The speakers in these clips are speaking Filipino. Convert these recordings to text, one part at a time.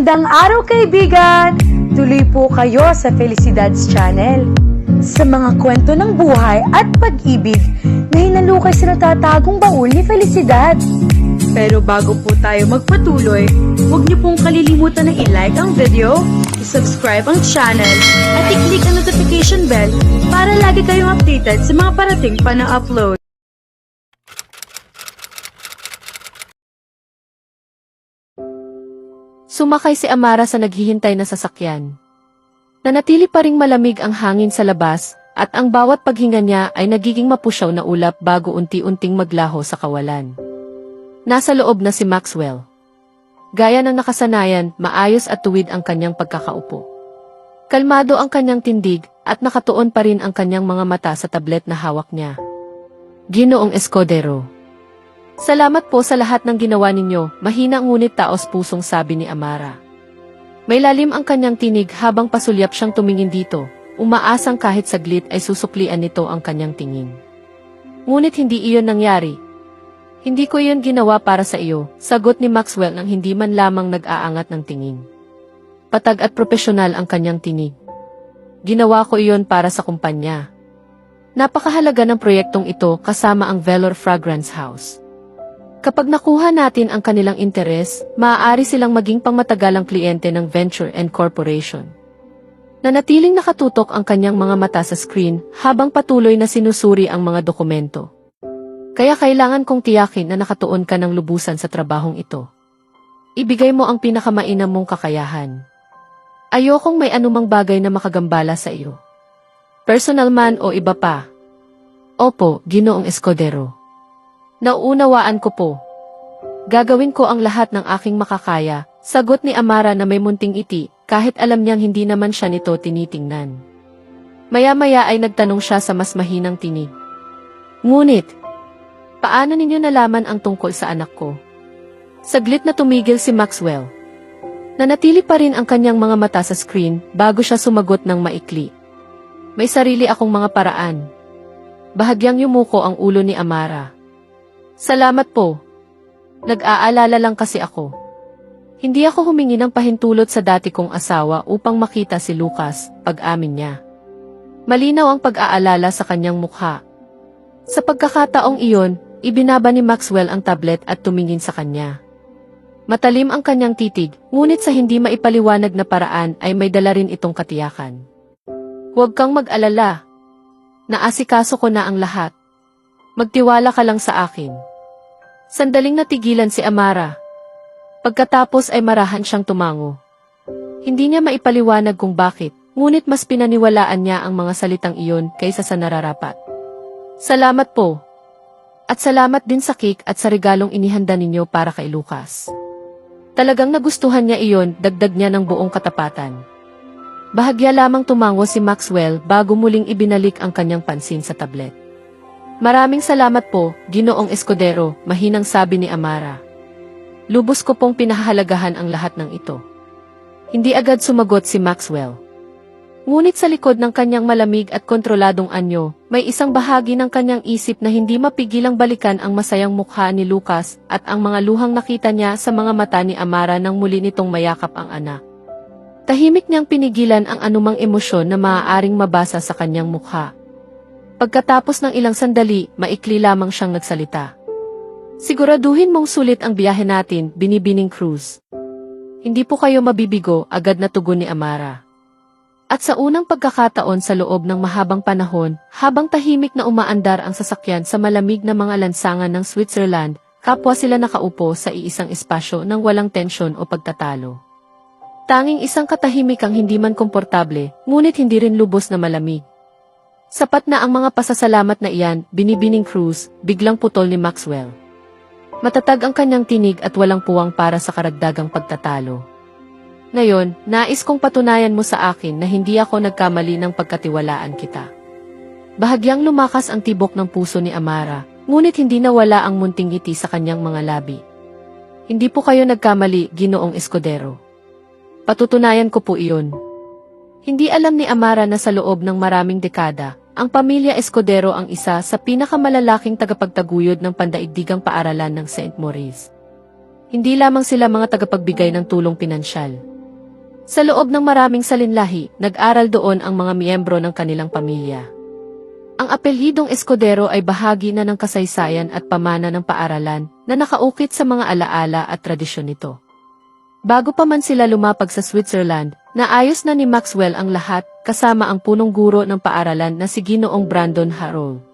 Magandang araw kaibigan! Tuloy po kayo sa Felicidad's Channel. Sa mga kwento ng buhay at pag-ibig na hinalukay sa natatagong baul ni Felicidad. Pero bago po tayo magpatuloy, huwag niyo pong kalilimutan na i-like ang video, i-subscribe ang channel, at i-click ang notification bell para lagi kayong updated sa mga parating pa na upload. Sumakay si Amara sa naghihintay na sasakyan. Nanatili pa ring malamig ang hangin sa labas at ang bawat paghinga niya ay nagiging mapusyaw na ulap bago unti-unting maglaho sa kawalan. Nasa loob na si Maxwell. Gaya ng nakasanayan, maayos at tuwid ang kanyang pagkakaupo. Kalmado ang kanyang tindig at nakatuon pa rin ang kanyang mga mata sa tablet na hawak niya. Ginoong Escudero. Salamat po sa lahat ng ginawa ninyo, mahina ngunit taos-pusong sabi ni Amara. May lalim ang kanyang tinig habang pasulyap siyang tumingin dito, umaasang kahit saglit ay susuklian nito ang kanyang tingin. Ngunit hindi iyon nangyari. Hindi ko iyon ginawa para sa iyo, sagot ni Maxwell nang hindi man lamang nag-aangat ng tingin. Patag at propesyonal ang kanyang tinig. Ginawa ko iyon para sa kumpanya. Napakahalaga ng proyektong ito kasama ang Velor Fragrance House. Kapag nakuha natin ang kanilang interes, maaari silang maging pangmatagalang kliyente ng Venture and Corporation. Nanatiling nakatutok ang kanyang mga mata sa screen habang patuloy na sinusuri ang mga dokumento. Kaya kailangan kong tiyakin na nakatuon ka ng lubusan sa trabahong ito. Ibigay mo ang pinakamainam mong kakayahan. Ayokong may anumang bagay na makagambala sa iyo. Personal man o iba pa. Opo, Ginoong Escudero. Nauunawaan ko po. Gagawin ko ang lahat ng aking makakaya, sagot ni Amara na may munting iti, kahit alam niyang hindi naman siya nito tinitingnan. Maya-maya ay nagtanong siya sa mas mahinang tinig. Ngunit, paano ninyo nalaman ang tungkol sa anak ko? Saglit na tumigil si Maxwell. Nanatili pa rin ang kanyang mga mata sa screen bago siya sumagot ng maikli. May sarili akong mga paraan. Bahagyang yumuko ang ulo ni Amara. Salamat po. Nag-aalala lang kasi ako. Hindi ako humingi ng pahintulot sa dati kong asawa upang makita si Lucas, pag-amin niya. Malinaw ang pag-aalala sa kanyang mukha. Sa pagkakataong iyon, ibinaba ni Maxwell ang tablet at tumingin sa kanya. Matalim ang kanyang titig, ngunit sa hindi maipaliwanag na paraan ay may dala rin itong katiyakan. Huwag kang mag-alala. Naasikaso ko na ang lahat. Magtiwala ka lang sa akin. Sandaling natigilan si Amara. Pagkatapos ay marahan siyang tumango. Hindi niya maipaliwanag kung bakit, ngunit mas pinaniwalaan niya ang mga salitang iyon kaysa sa nararapat. Salamat po. At salamat din sa cake at sa regalong inihanda ninyo para kay Lucas. Talagang nagustuhan niya iyon, dagdag niya ng buong katapatan. Bahagya lamang tumango si Maxwell bago muling ibinalik ang kanyang pansin sa tablet. Maraming salamat po, Ginoong Escudero, mahinang sabi ni Amara. Lubos ko pong pinahahalagahan ang lahat ng ito. Hindi agad sumagot si Maxwell. Ngunit sa likod ng kanyang malamig at kontroladong anyo, may isang bahagi ng kanyang isip na hindi mapigilang balikan ang masayang mukha ni Lucas at ang mga luhang nakita niya sa mga mata ni Amara nang muli nitong mayakap ang anak. Tahimik niyang pinigilan ang anumang emosyon na maaaring mabasa sa kanyang mukha. Pagkatapos ng ilang sandali, maikli lamang siyang nagsalita. Siguraduhin mong sulit ang biyahe natin, Binibining Cruz. Hindi po kayo mabibigo, agad na tugon ni Amara. At sa unang pagkakataon sa loob ng mahabang panahon, habang tahimik na umaandar ang sasakyan sa malamig na mga lansangan ng Switzerland, kapwa sila nakaupo sa iisang espasyo ng walang tensyon o pagtatalo. Tanging isang katahimikang hindi man komportable, ngunit hindi rin lubos na malamig. Sapat na ang mga pasasalamat na iyan, Binibining Cruz, biglang putol ni Maxwell. Matatag ang kanyang tinig at walang puwang para sa karagdagang pagtatalo. Ngayon, nais kong patunayan mo sa akin na hindi ako nagkamali ng pagkatiwalaan kita. Bahagyang lumakas ang tibok ng puso ni Amara, ngunit hindi nawala ang munting ngiti sa kanyang mga labi. Hindi po kayo nagkamali, Ginoong Escudero. Patutunayan ko po iyon. Hindi alam ni Amara na sa loob ng maraming dekada, ang pamilya Escudero ang isa sa pinakamalalaking tagapagtaguyod ng pandaigdigang paaralan ng St. Maurice. Hindi lamang sila mga tagapagbigay ng tulong pinansyal. Sa loob ng maraming salinlahi, nag-aral doon ang mga miyembro ng kanilang pamilya. Ang apelyidong Escudero ay bahagi na ng kasaysayan at pamana ng paaralan na nakaukit sa mga alaala at tradisyon nito. Bago pa man sila lumapag sa Switzerland, naayos na ni Maxwell ang lahat kasama ang punong guro ng paaralan na si Ginoong Brandon Harold.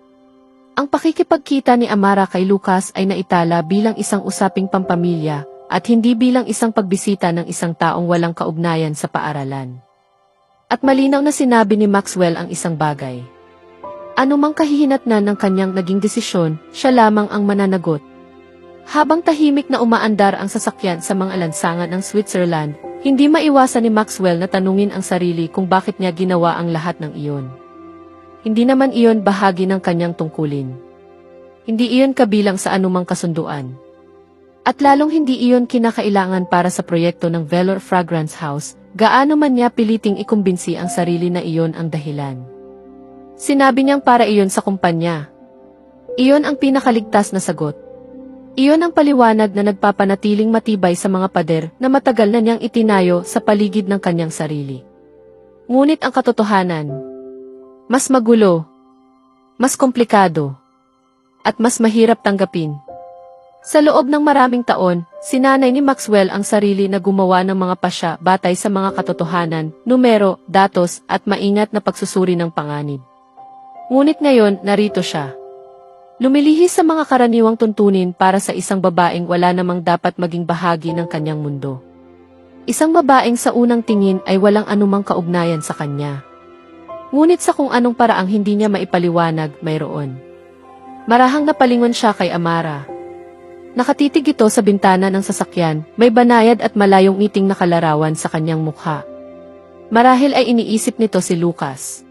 Ang pakikipagkita ni Amara kay Lucas ay naitala bilang isang usaping pampamilya at hindi bilang isang pagbisita ng isang taong walang kaugnayan sa paaralan. At malinaw na sinabi ni Maxwell ang isang bagay. Anumang kahihinatnan ng kanyang naging desisyon, siya lamang ang mananagot. Habang tahimik na umaandar ang sasakyan sa mga lansangan ng Switzerland, hindi maiwasan ni Maxwell na tanungin ang sarili kung bakit niya ginawa ang lahat ng iyon. Hindi naman iyon bahagi ng kanyang tungkulin. Hindi iyon kabilang sa anumang kasunduan. At lalong hindi iyon kinakailangan para sa proyekto ng Velour Fragrance House, gaano man niya piliting ikumbinsi ang sarili na iyon ang dahilan. Sinabi niyang para iyon sa kumpanya. Iyon ang pinakaligtas na sagot. Iyon ang paliwanag na nagpapanatiling matibay sa mga pader na matagal na niyang itinayo sa paligid ng kanyang sarili. Ngunit ang katotohanan, mas magulo, mas komplikado, at mas mahirap tanggapin. Sa loob ng maraming taon, sinanay ni Maxwell ang sarili na gumawa ng mga pasya batay sa mga katotohanan, numero, datos, at maingat na pagsusuri ng panganib. Ngunit ngayon, narito siya. Lumilihis sa mga karaniwang tuntunin para sa isang babaeng wala namang dapat maging bahagi ng kanyang mundo. Isang babaeng sa unang tingin ay walang anumang kaugnayan sa kanya. Ngunit sa kung anong paraang hindi niya maipaliwanag, mayroon. Marahang napalingon siya kay Amara. Nakatitig ito sa bintana ng sasakyan, may banayad at malayong ngiting na kalarawan sa kanyang mukha. Marahil ay iniisip nito si Lucas.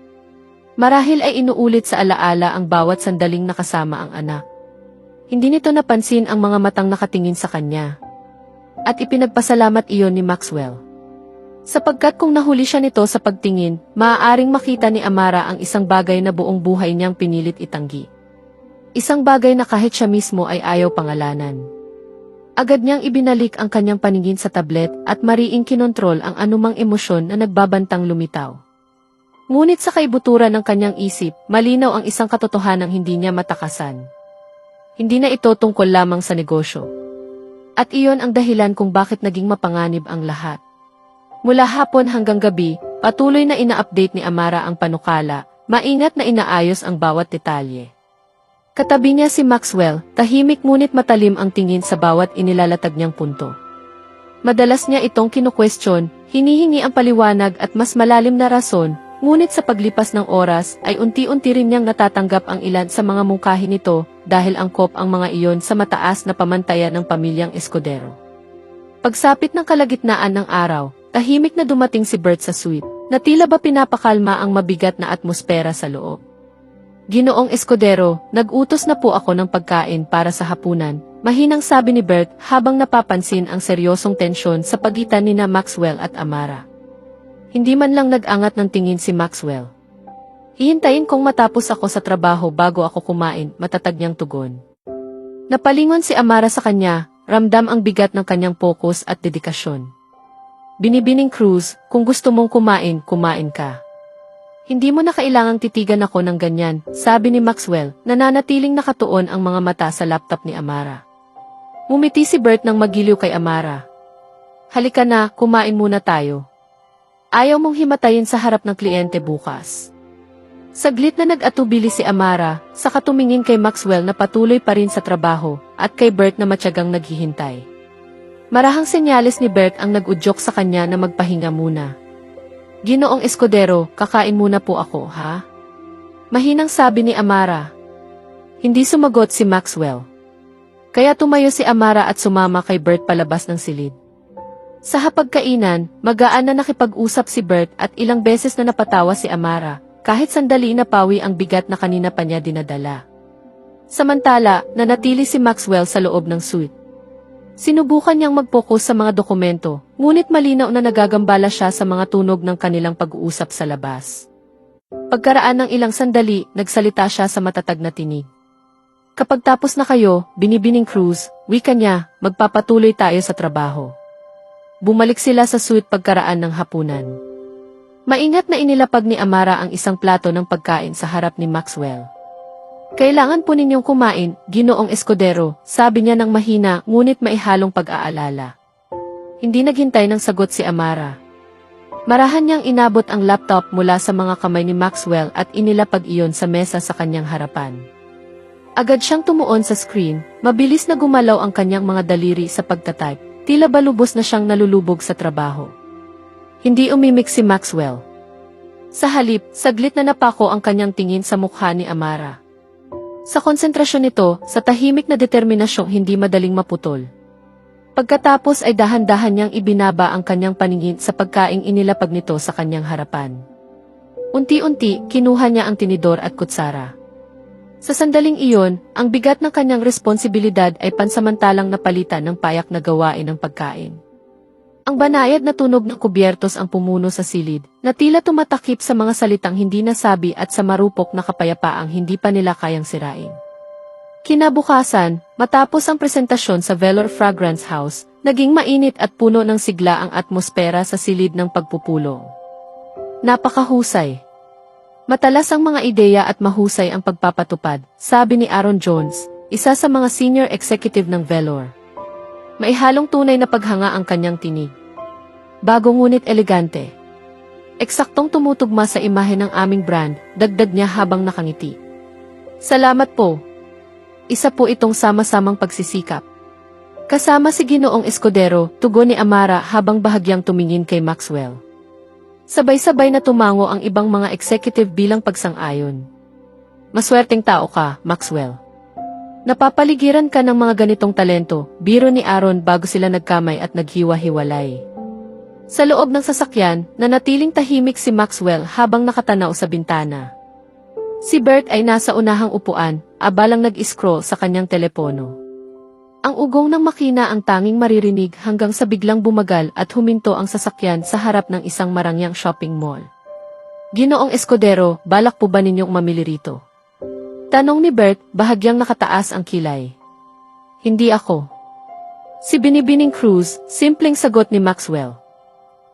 Marahil ay inuulit sa alaala ang bawat sandaling nakasama ang anak. Hindi nito napansin ang mga matang nakatingin sa kanya. At ipinagpasalamat iyon ni Maxwell. Sapagkat kung nahuli siya nito sa pagtingin, maaaring makita ni Amara ang isang bagay na buong buhay niyang pinilit itanggi. Isang bagay na kahit siya mismo ay ayaw pangalanan. Agad niyang ibinalik ang kanyang paningin sa tablet at mariing kinontrol ang anumang emosyon na nagbabantang lumitaw. Ngunit sa kaibuturan ng kanyang isip, malinaw ang isang katotohanang hindi niya matakasan. Hindi na ito tungkol lamang sa negosyo. At iyon ang dahilan kung bakit naging mapanganib ang lahat. Mula hapon hanggang gabi, patuloy na ina-update ni Amara ang panukala, maingat na inaayos ang bawat detalye. Katabi niya si Maxwell, tahimik ngunit matalim ang tingin sa bawat inilalatag niyang punto. Madalas niya itong kinukwestiyon, hinihingi ang paliwanag at mas malalim na rason, ngunit sa paglipas ng oras ay unti-unti rin niyang natatanggap ang ilan sa mga mungkahi nito dahil angkop ang mga iyon sa mataas na pamantayan ng pamilyang Escudero. Pagsapit ng kalagitnaan ng araw, tahimik na dumating si Bert sa suite, na tila ba pinapakalma ang mabigat na atmosfera sa loob. Ginoong Escudero, nag-utos na po ako ng pagkain para sa hapunan, mahinang sabi ni Bert habang napapansin ang seryosong tensyon sa pagitan nina Maxwell at Amara. Hindi man lang nag-angat ng tingin si Maxwell. Hihintayin kong matapos ako sa trabaho bago ako kumain, matatag niyang tugon. Napalingon si Amara sa kanya, ramdam ang bigat ng kanyang pokus at dedikasyon. Binibining Cruz, kung gusto mong kumain, kumain ka. Hindi mo na kailangang titigan ako ng ganyan, sabi ni Maxwell, nananatiling nakatuon ang mga mata sa laptop ni Amara. Ngumiti si Bert nang magiliw kay Amara. Halika na, kumain muna tayo. Ayaw mong himatayin sa harap ng kliyente bukas. Saglit na nag-atubili si Amara, saka tumingin kay Maxwell na patuloy pa rin sa trabaho, at kay Bert na matyagang naghihintay. Marahang senyales ni Bert ang nag-udyok sa kanya na magpahinga muna. Ginoong Escudero, kakain muna po ako, ha? Mahinang sabi ni Amara. Hindi sumagot si Maxwell. Kaya tumayo si Amara at sumama kay Bert palabas ng silid. Sa hapagkainan, magaan na nakipag-usap si Bert at ilang beses na napatawa si Amara, kahit sandali napawi ang bigat na kanina pa niya dinadala. Samantala, nanatili si Maxwell sa loob ng suite. Sinubukan niyang mag-focus sa mga dokumento, ngunit malinaw na nagagambala siya sa mga tunog ng kanilang pag-uusap sa labas. Pagkaraan ng ilang sandali, nagsalita siya sa matatag na tinig. Kapag tapos na kayo, Binibining Cruz, wika niya, magpapatuloy tayo sa trabaho. bumalik sila sa suite pagkaraan ng hapunan. Maingat na inilapag ni Amara ang isang plato ng pagkain sa harap ni Maxwell. Kailangan po ninyong kumain, Ginoong Escudero, sabi niya ng mahina ngunit maihalong pag-aalala. Hindi naghintay ng sagot si Amara. Marahan niyang inabot ang laptop mula sa mga kamay ni Maxwell at inilapag iyon sa mesa sa kanyang harapan. Agad siyang tumuon sa screen, mabilis na gumalaw ang kanyang mga daliri sa pagtatype, tila ba lubos na siyang nalulubog sa trabaho. Hindi umimik si Maxwell. Sa halip, saglit na napako ang kanyang tingin sa mukha ni Amara. Sa konsentrasyon nito, sa tahimik na determinasyong hindi madaling maputol. Pagkatapos ay dahan-dahan niyang ibinaba ang kanyang paningin sa pagkaing inilapag nito sa kanyang harapan. Unti-unti, kinuha niya ang tinidor at kutsara. Sa sandaling iyon, ang bigat ng kanyang responsibilidad ay pansamantalang napalitan ng payak na gawain ng pagkain. Ang banayad na tunog ng kubyertos ang pumuno sa silid, na tila tumatakip sa mga salitang hindi nasabi at sa marupok na kapayapaang hindi pa nila kayang sirain. Kinabukasan, matapos ang presentasyon sa Velour Fragrance House, naging mainit at puno ng sigla ang atmosfera sa silid ng pagpupulong. Napakahusay. Matalas ang mga ideya at mahusay ang pagpapatupad, sabi ni Aaron Jones, isa sa mga senior executive ng Velour. Maihalong tunay na paghanga ang kanyang tinig. Bago ngunit elegante. Eksaktong tumutugma sa imahe ng aming brand, dagdag niya habang nakangiti. Salamat po. Isa po itong sama-samang pagsisikap. Kasama si Ginoong Escudero, tugon ni Amara habang bahagyang tumingin kay Maxwell. Sabay-sabay na tumango ang ibang mga executive bilang pagsang-ayon. Maswerteng tao ka, Maxwell. Napapaligiran ka ng mga ganitong talento, biro ni Aaron bago sila nagkamay at naghiwa-hiwalay. Sa loob ng sasakyan, nanatiling tahimik si Maxwell habang nakatanaw sa bintana. Si Bert ay nasa unahang upuan, abalang nag-scroll sa kanyang telepono. Ang ugong ng makina ang tanging maririnig hanggang sa biglang bumagal at huminto ang sasakyan sa harap ng isang marangyang shopping mall. Ginoong Escudero, balak po ba ninyong mamili rito? Tanong ni Bert, bahagyang nakataas ang kilay. Hindi ako. Si Binibining Cruz, simpleng sagot ni Maxwell.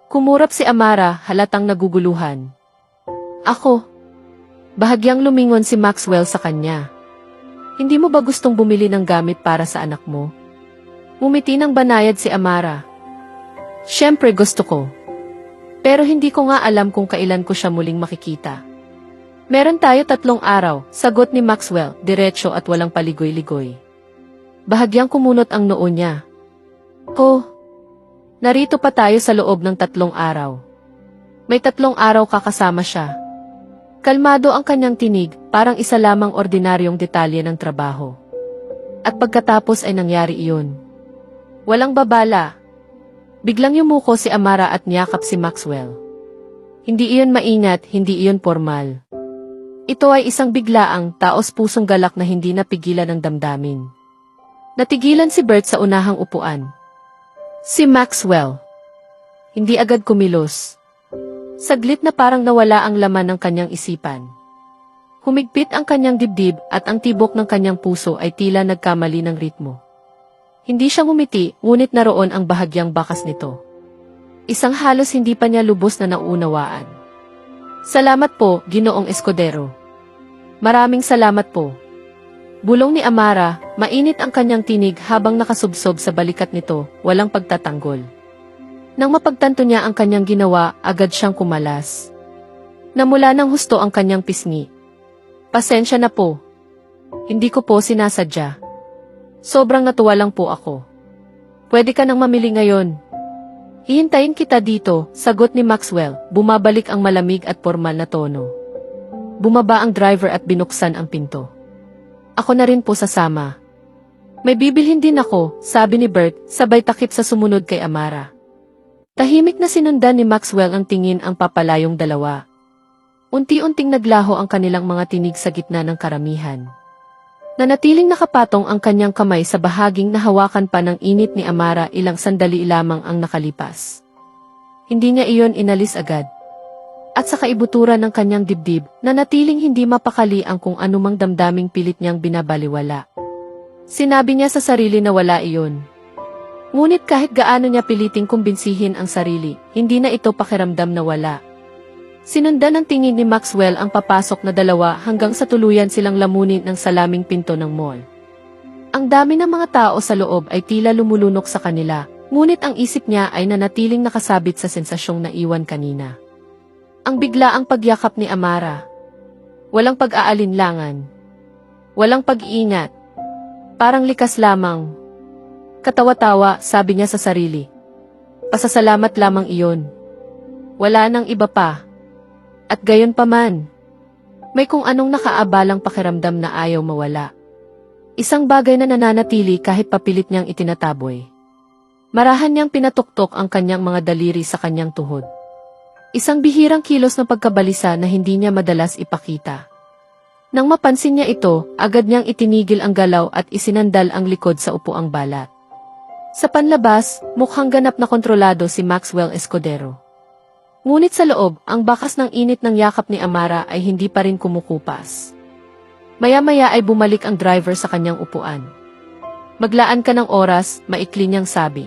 Kumurap si Amara, halatang naguguluhan. Ako. Bahagyang lumingon si Maxwell sa kanya. Hindi mo ba gustong bumili ng gamit para sa anak mo? Ngumiti ng banayad si Amara. Siyempre gusto ko. Pero hindi ko nga alam kung kailan ko siya muling makikita. Meron tayo 3 araw, sagot ni Maxwell, diretso at walang paligoy-ligoy. Bahagyang kumunot ang noo niya. Oh, narito pa tayo sa loob ng 3 araw. May 3 araw kakasama siya. Kalmado ang kanyang tinig, parang isa lamang ordinaryong detalye ng trabaho. At pagkatapos ay nangyari iyon. Walang babala. Biglang yumuko si Amara at niyakap si Maxwell. Hindi iyon maingat, hindi iyon formal. Ito ay isang biglaang, taos-pusong galak na hindi napigilan ng damdamin. Natigilan si Bert sa unahang upuan. Si Maxwell. Hindi agad kumilos. Saglit na parang nawala ang laman ng kanyang isipan. Humigpit ang kanyang dibdib at ang tibok ng kanyang puso ay tila nagkamali ng ritmo. Hindi siya ngumiti, ngunit naroon ang bahagyang bakas nito. Isang halos hindi pa niya lubos na naunawaan. Salamat po, Ginoong Escudero. Maraming salamat po. Bulong ni Amara, mainit ang kanyang tinig habang nakasubsob sa balikat nito, walang pagtatanggol. Nang mapagtanto niya ang kanyang ginawa, agad siyang kumalas. Namula ng husto ang kanyang pisngi. Pasensya na po. Hindi ko po sinasadya. Sobrang natuwa lang po ako. Pwede ka nang mamili ngayon. Hihintayin kita dito, sagot ni Maxwell, bumabalik ang malamig at formal na tono. Bumaba ang driver at binuksan ang pinto. Ako na rin po sasama. May bibilhin din ako, sabi ni Bert, sabay takip sa sumunod kay Amara. Tahimik na sinundan ni Maxwell ang tingin ang papalayong dalawa. Unti-unting naglaho ang kanilang mga tinig sa gitna ng karamihan. Nanatiling nakapatong ang kanyang kamay sa bahaging nahawakan pa ng init ni Amara, ilang sandali lamang ang nakalipas. Hindi niya iyon inalis agad. At sa kaibuturan ng kanyang dibdib, nanatiling hindi mapakali ang kung anumang damdaming pilit niyang binabaliwala. Sinabi niya sa sarili na wala iyon. Ngunit kahit gaano niya piliting kumbinsihin ang sarili, hindi na ito pakiramdam na wala. Sinundan ng tingin ni Maxwell ang papasok na dalawa hanggang sa tuluyan silang lamunin ng salaming pinto ng mall. Ang dami ng mga tao sa loob ay tila lumulunok sa kanila, ngunit ang isip niya ay nanatiling nakasabit sa sensasyong naiwan kanina. Ang biglaang pagyakap ni Amara. Walang pag-aalinlangan. Walang pag-iingat. Parang likas lamang. Katawa-tawa, sabi niya sa sarili. Pasasalamat lamang iyon. Wala nang iba pa. At gayon pa man, may kung anong nakaabalang pakiramdam na ayaw mawala. Isang bagay na nananatili kahit papilit niyang itinataboy. Marahan niyang pinatuktok ang kanyang mga daliri sa kanyang tuhod. Isang bihirang kilos ng pagkabalisa na hindi niya madalas ipakita. Nang mapansin niya ito, agad niyang itinigil ang galaw at isinandal ang likod sa upuang balat. Sa panlabas, mukhang ganap na kontrolado si Maxwell Escudero. Ngunit sa loob, ang bakas ng init ng yakap ni Amara ay hindi pa rin kumukupas. Maya-maya ay bumalik ang driver sa kanyang upuan. Maglaan ka ng oras, maikli niyang sabi.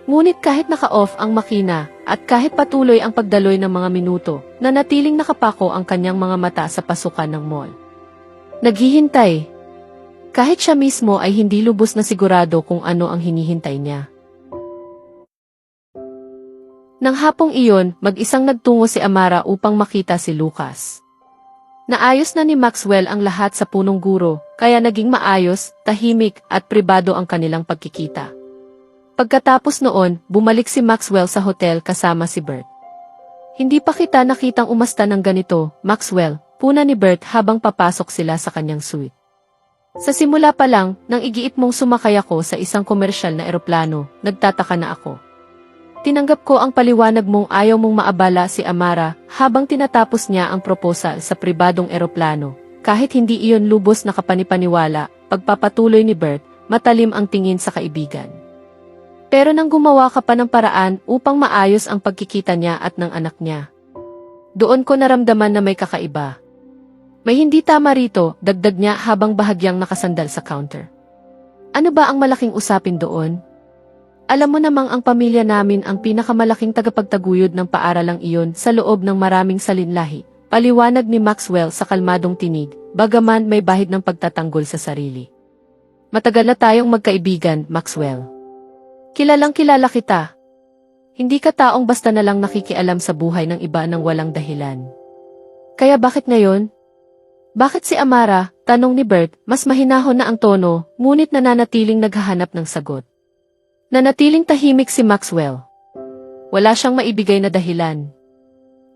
Ngunit kahit naka-off ang makina, at kahit patuloy ang pagdaloy ng mga minuto, nanatiling nakapako ang kanyang mga mata sa pasukan ng mall. Naghihintay. Kahit siya mismo ay hindi lubos na sigurado kung ano ang hinihintay niya. Nang hapong iyon, mag-isang nagtungo si Amara upang makita si Lucas. Naayos na ni Maxwell ang lahat sa punong guro, kaya naging maayos, tahimik, at pribado ang kanilang pagkikita. Pagkatapos noon, bumalik si Maxwell sa hotel kasama si Bert. Hindi pa kita nakitang umasta ng ganito, Maxwell, puna ni Bert habang papasok sila sa kanyang suite. Sa simula pa lang, nang igiit mong sumakay ako sa isang komersyal na eroplano, nagtataka na ako. Tinanggap ko ang paliwanag mong ayaw mong maabala si Amara habang tinatapos niya ang proposal sa pribadong eroplano. Kahit hindi iyon lubos na kapanipaniwala, pagpapatuloy ni Bert, matalim ang tingin sa kaibigan. Pero nang gumawa ka pa ng paraan upang maayos ang pagkikita niya at ng anak niya. Doon ko naramdaman na may kakaiba. May hindi tama rito, dagdag niya habang bahagyang nakasandal sa counter. Ano ba ang malaking usapin doon? Alam mo namang ang pamilya namin ang pinakamalaking tagapagtaguyod ng paaralang iyon sa loob ng maraming salinlahi, paliwanag ni Maxwell sa kalmadong tinig, bagaman may bahid ng pagtatanggol sa sarili. Matagal na tayong magkaibigan, Maxwell. Kilalang kilala kita. Hindi ka taong basta na lang nakikialam sa buhay ng iba nang walang dahilan. Kaya bakit ngayon? Bakit si Amara, tanong ni Bert, mas mahinahon na ang tono, ngunit nananatiling naghahanap ng sagot. Nanatiling tahimik si Maxwell. Wala siyang maibigay na dahilan.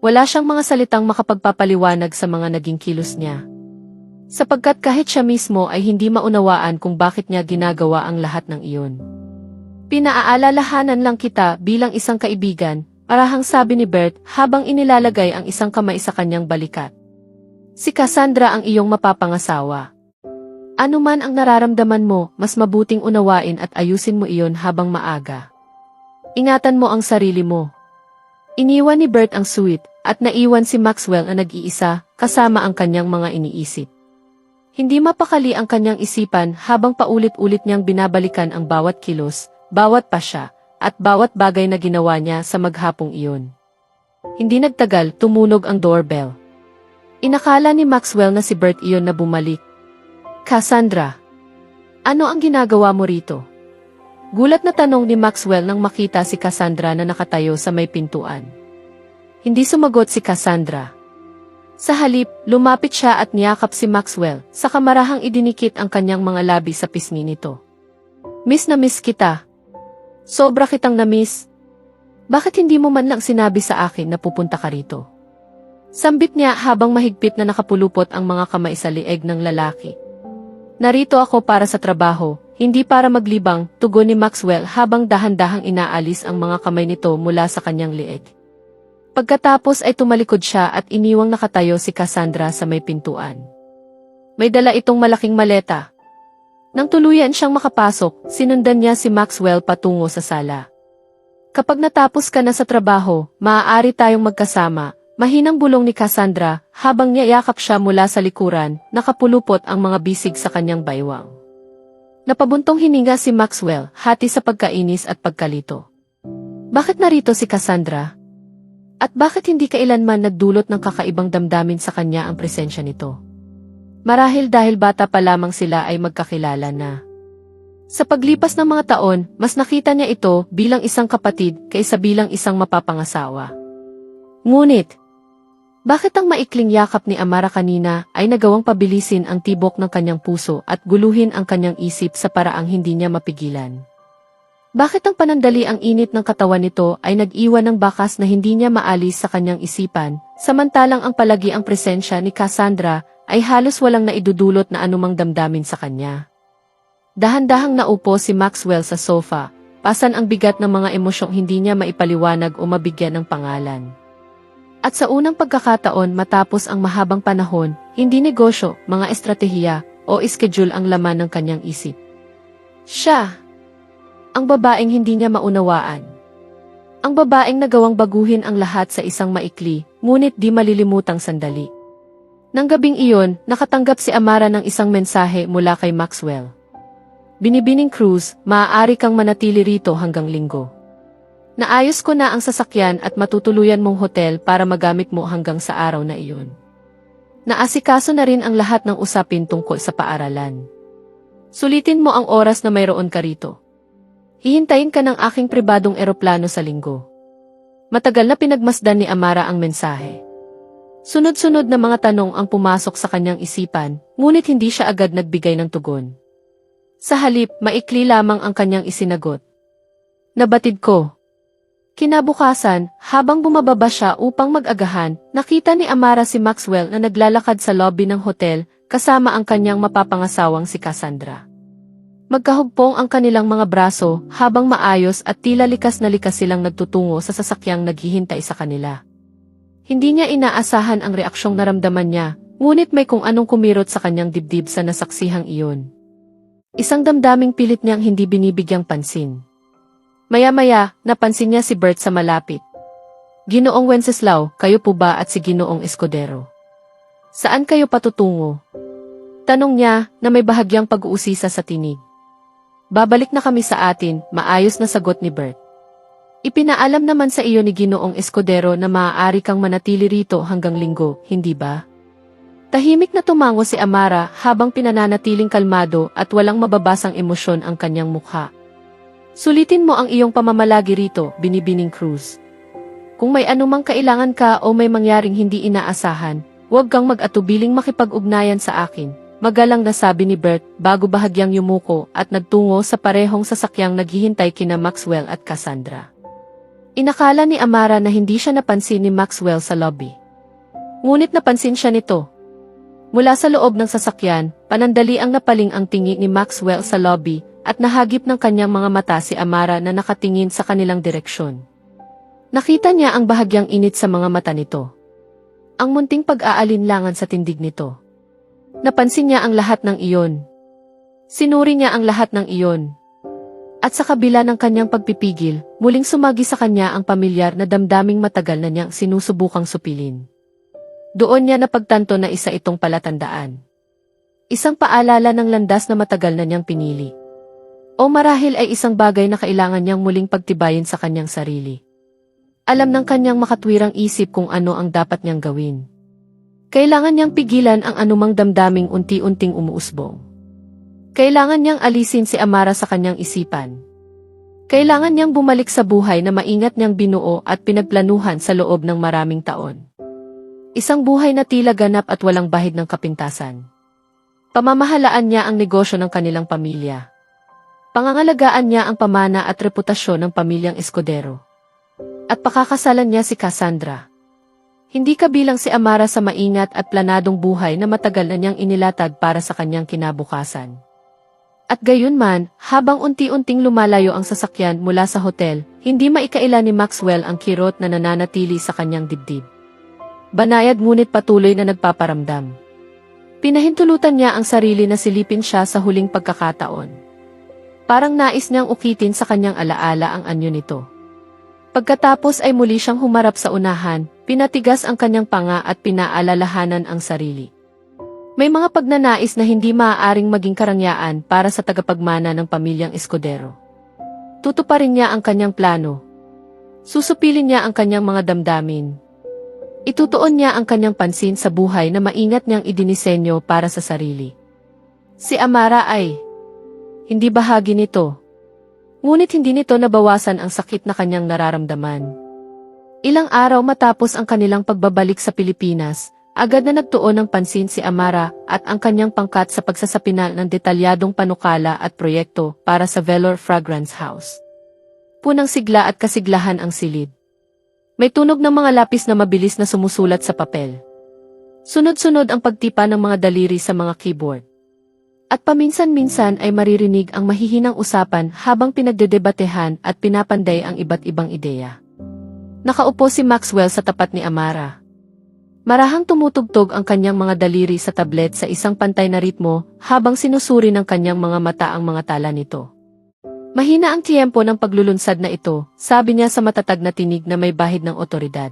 Wala siyang mga salitang makapagpapaliwanag sa mga naging kilos niya. Sapagkat kahit siya mismo ay hindi maunawaan kung bakit niya ginagawa ang lahat ng iyon. Pinaaalalahanan lang kita bilang isang kaibigan, parahang sabi ni Bert habang inilalagay ang isang kamay sa kanyang balikat. Si Cassandra ang iyong mapapangasawa. Ano man ang nararamdaman mo, mas mabuting unawain at ayusin mo iyon habang maaga. Ingatan mo ang sarili mo. Iniwan ni Bert ang suite, at naiwan si Maxwell na nag-iisa, kasama ang kanyang mga iniisip. Hindi mapakali ang kanyang isipan habang paulit-ulit niyang binabalikan ang bawat kilos, bawat pasya, at bawat bagay na ginawa niya sa maghapong iyon. Hindi nagtagal, tumunog ang doorbell. Inakala ni Maxwell na si Bert iyon na bumalik. Cassandra, ano ang ginagawa mo rito? Gulat na tanong ni Maxwell nang makita si Cassandra na nakatayo sa may pintuan. Hindi sumagot si Cassandra. Sa halip, lumapit siya at niyakap si Maxwell, sa kamarahang idinikit ang kanyang mga labi sa pisngi nito. Miss na miss kita. Sobra kitang na-miss. Bakit hindi mo man lang sinabi sa akin na pupunta ka rito? Sambit niya habang mahigpit na nakapulupot ang mga kamay sa lieg ng lalaki. Narito ako para sa trabaho, hindi para maglibang, tugon ni Maxwell habang dahan-dahang inaalis ang mga kamay nito mula sa kanyang lieg. Pagkatapos ay tumalikod siya at iniwang nakatayo si Cassandra sa may pintuan. May dala itong malaking maleta. Nang tuluyan siyang makapasok, sinundan niya si Maxwell patungo sa sala. Kapag natapos ka na sa trabaho, maaari tayong magkasama. Mahinang bulong ni Cassandra habang niyayakap siya mula sa likuran, nakapulupot ang mga bisig sa kanyang baywang. Napabuntong hininga si Maxwell, hati sa pagkainis at pagkalito. Bakit narito si Cassandra? At bakit hindi kailanman nagdulot ng kakaibang damdamin sa kanya ang presensya nito? Marahil dahil bata pa lamang sila ay magkakilala na. Sa paglipas ng mga taon, mas nakita niya ito bilang isang kapatid kaysa bilang isang mapapangasawa. Ngunit, bakit ang maikling yakap ni Amara kanina ay nagawang pabilisin ang tibok ng kanyang puso at guluhin ang kanyang isip sa paraang hindi niya mapigilan? Bakit ang panandali ang init ng katawan nito ay nag-iwan ng bakas na hindi niya maalis sa kanyang isipan, samantalang ang palagi ang presensya ni Cassandra ay halos walang naidudulot na anumang damdamin sa kanya? Dahan-dahang naupo si Maxwell sa sofa, pasan ang bigat ng mga emosyong hindi niya maipaliwanag o mabigyan ng pangalan. At sa unang pagkakataon matapos ang mahabang panahon, hindi negosyo, mga estratehiya, o schedule ang laman ng kanyang isip. Siya! Ang babaeng hindi niya maunawaan. Ang babaeng nagawang baguhin ang lahat sa isang maikli, ngunit di malilimutang sandali. Nang gabing iyon, nakatanggap si Amara ng isang mensahe mula kay Maxwell. Binibining Cruz, maaari kang manatili rito hanggang Linggo. Naayos ko na ang sasakyan at matutuluyan mong hotel para magamit mo hanggang sa araw na iyon. Naasikaso na rin ang lahat ng usapin tungkol sa paaralan. Sulitin mo ang oras na mayroon ka rito. Hihintayin ka ng aking pribadong eroplano sa Linggo. Matagal na pinagmasdan ni Amara ang mensahe. Sunod-sunod na mga tanong ang pumasok sa kanyang isipan, ngunit hindi siya agad nagbigay ng tugon. Sa halip, maikli lamang ang kanyang isinagot. Nabatid ko. Kinabukasan, habang bumababa siya upang mag-agahan, nakita ni Amara si Maxwell na naglalakad sa lobby ng hotel, kasama ang kanyang mapapangasawang si Cassandra. Magkahugpong ang kanilang mga braso, habang maayos at tila likas na likas silang nagtutungo sa sasakyang naghihintay sa kanila. Hindi niya inaasahan ang reaksyong naramdaman niya, ngunit may kung anong kumirot sa kanyang dibdib sa nasaksihang iyon. Isang damdaming pilit niyang hindi binibigyang pansin. Maya-maya, napansin niya si Bert sa malapit. Ginoong Wenceslao, kayo po ba at si Ginoong Escudero? Saan kayo patutungo? Tanong niya na may bahagyang pag-uusisa sa tinig. Babalik na kami sa atin, maayos na sagot ni Bert. Ipinaalam naman sa iyo ni Ginoong Escudero na maaari kang manatili rito hanggang Linggo, hindi ba? Tahimik na tumango si Amara habang pinananatiling kalmado at walang mababasang emosyon ang kanyang mukha. Sulitin mo ang iyong pamamalagi rito, Binibining Cruz. Kung may anumang kailangan ka o may mangyaring hindi inaasahan, huwag kang mag-atubiling makipag-ugnayan sa akin. Magalang na sabi ni Bert bago bahagyang yumuko at nagtungo sa parehong sasakyang naghihintay kina Maxwell at Cassandra. Inakala ni Amara na hindi siya napansin ni Maxwell sa lobby. Ngunit napansin siya nito. Mula sa loob ng sasakyan, panandali ang napaling ang tingi ni Maxwell sa lobby at nahagip ng kanyang mga mata si Amara na nakatingin sa kanilang direksyon. Nakita niya ang bahagyang init sa mga mata nito. Ang munting pag-aalinlangan sa tindig nito. Napansin niya ang lahat ng iyon. Sinuri niya ang lahat ng iyon. At sa kabila ng kanyang pagpipigil, muling sumagi sa kanya ang pamilyar na damdaming matagal na niyang sinusubukang supilin. Doon niya napagtanto na isa itong palatandaan. Isang paalala ng landas na matagal na niyang pinili. O marahil ay isang bagay na kailangan niyang muling pagtibayin sa kanyang sarili. Alam ng kanyang makatwirang isip kung ano ang dapat niyang gawin. Kailangan niyang pigilan ang anumang damdaming unti-unting umuusbong. Kailangan niyang alisin si Amara sa kanyang isipan. Kailangan niyang bumalik sa buhay na maingat niyang binuo at pinagplanuhan sa loob ng maraming taon. Isang buhay na tila ganap at walang bahid ng kapintasan. Pamamahalaan niya ang negosyo ng kanilang pamilya. Pangangalagaan niya ang pamana at reputasyon ng pamilyang Escudero. At pakakasalan niya si Cassandra. Hindi kabilang si Amara sa maingat at planadong buhay na matagal na niyang inilatag para sa kanyang kinabukasan. At gayunman, habang unti-unting lumalayo ang sasakyan mula sa hotel, hindi maikaila ni Maxwell ang kirot na nananatili sa kanyang dibdib. Banayad ngunit patuloy na nagpaparamdam. Pinahintulutan niya ang sarili na silipin siya sa huling pagkakataon. Parang nais niyang ukitin sa kanyang alaala ang anyo nito. Pagkatapos ay muli siyang humarap sa unahan, pinatigas ang kanyang panga at pinaalalahanan ang sarili. May mga pagnanais na hindi maaaring maging karangyaan para sa tagapagmana ng pamilyang Escudero. Tutuparin niya ang kanyang plano. Susupilin niya ang kanyang mga damdamin. Itutuon niya ang kanyang pansin sa buhay na maingat niyang idinisenyo para sa sarili. Si Amara ay hindi bahagi nito. Ngunit hindi nito nabawasan ang sakit na kanyang nararamdaman. Ilang araw matapos ang kanilang pagbabalik sa Pilipinas, agad na nagtuon ng pansin si Amara at ang kanyang pangkat sa pagsasapinal ng detalyadong panukala at proyekto para sa Velor Fragrance House. Punang sigla at kasiglahan ang silid. May tunog ng mga lapis na mabilis na sumusulat sa papel. Sunod-sunod ang pagtipa ng mga daliri sa mga keyboard. At paminsan-minsan ay maririnig ang mahihinang usapan habang pinagdedebatehan at pinapanday ang iba't ibang ideya. Nakaupo si Maxwell sa tapat ni Amara. Marahang tumutugtog ang kanyang mga daliri sa tablet sa isang pantay na ritmo habang sinusuri ng kanyang mga mata ang mga tala nito. Mahina ang tiyempo ng paglulunsad na ito, sabi niya sa matatag na tinig na may bahid ng otoridad.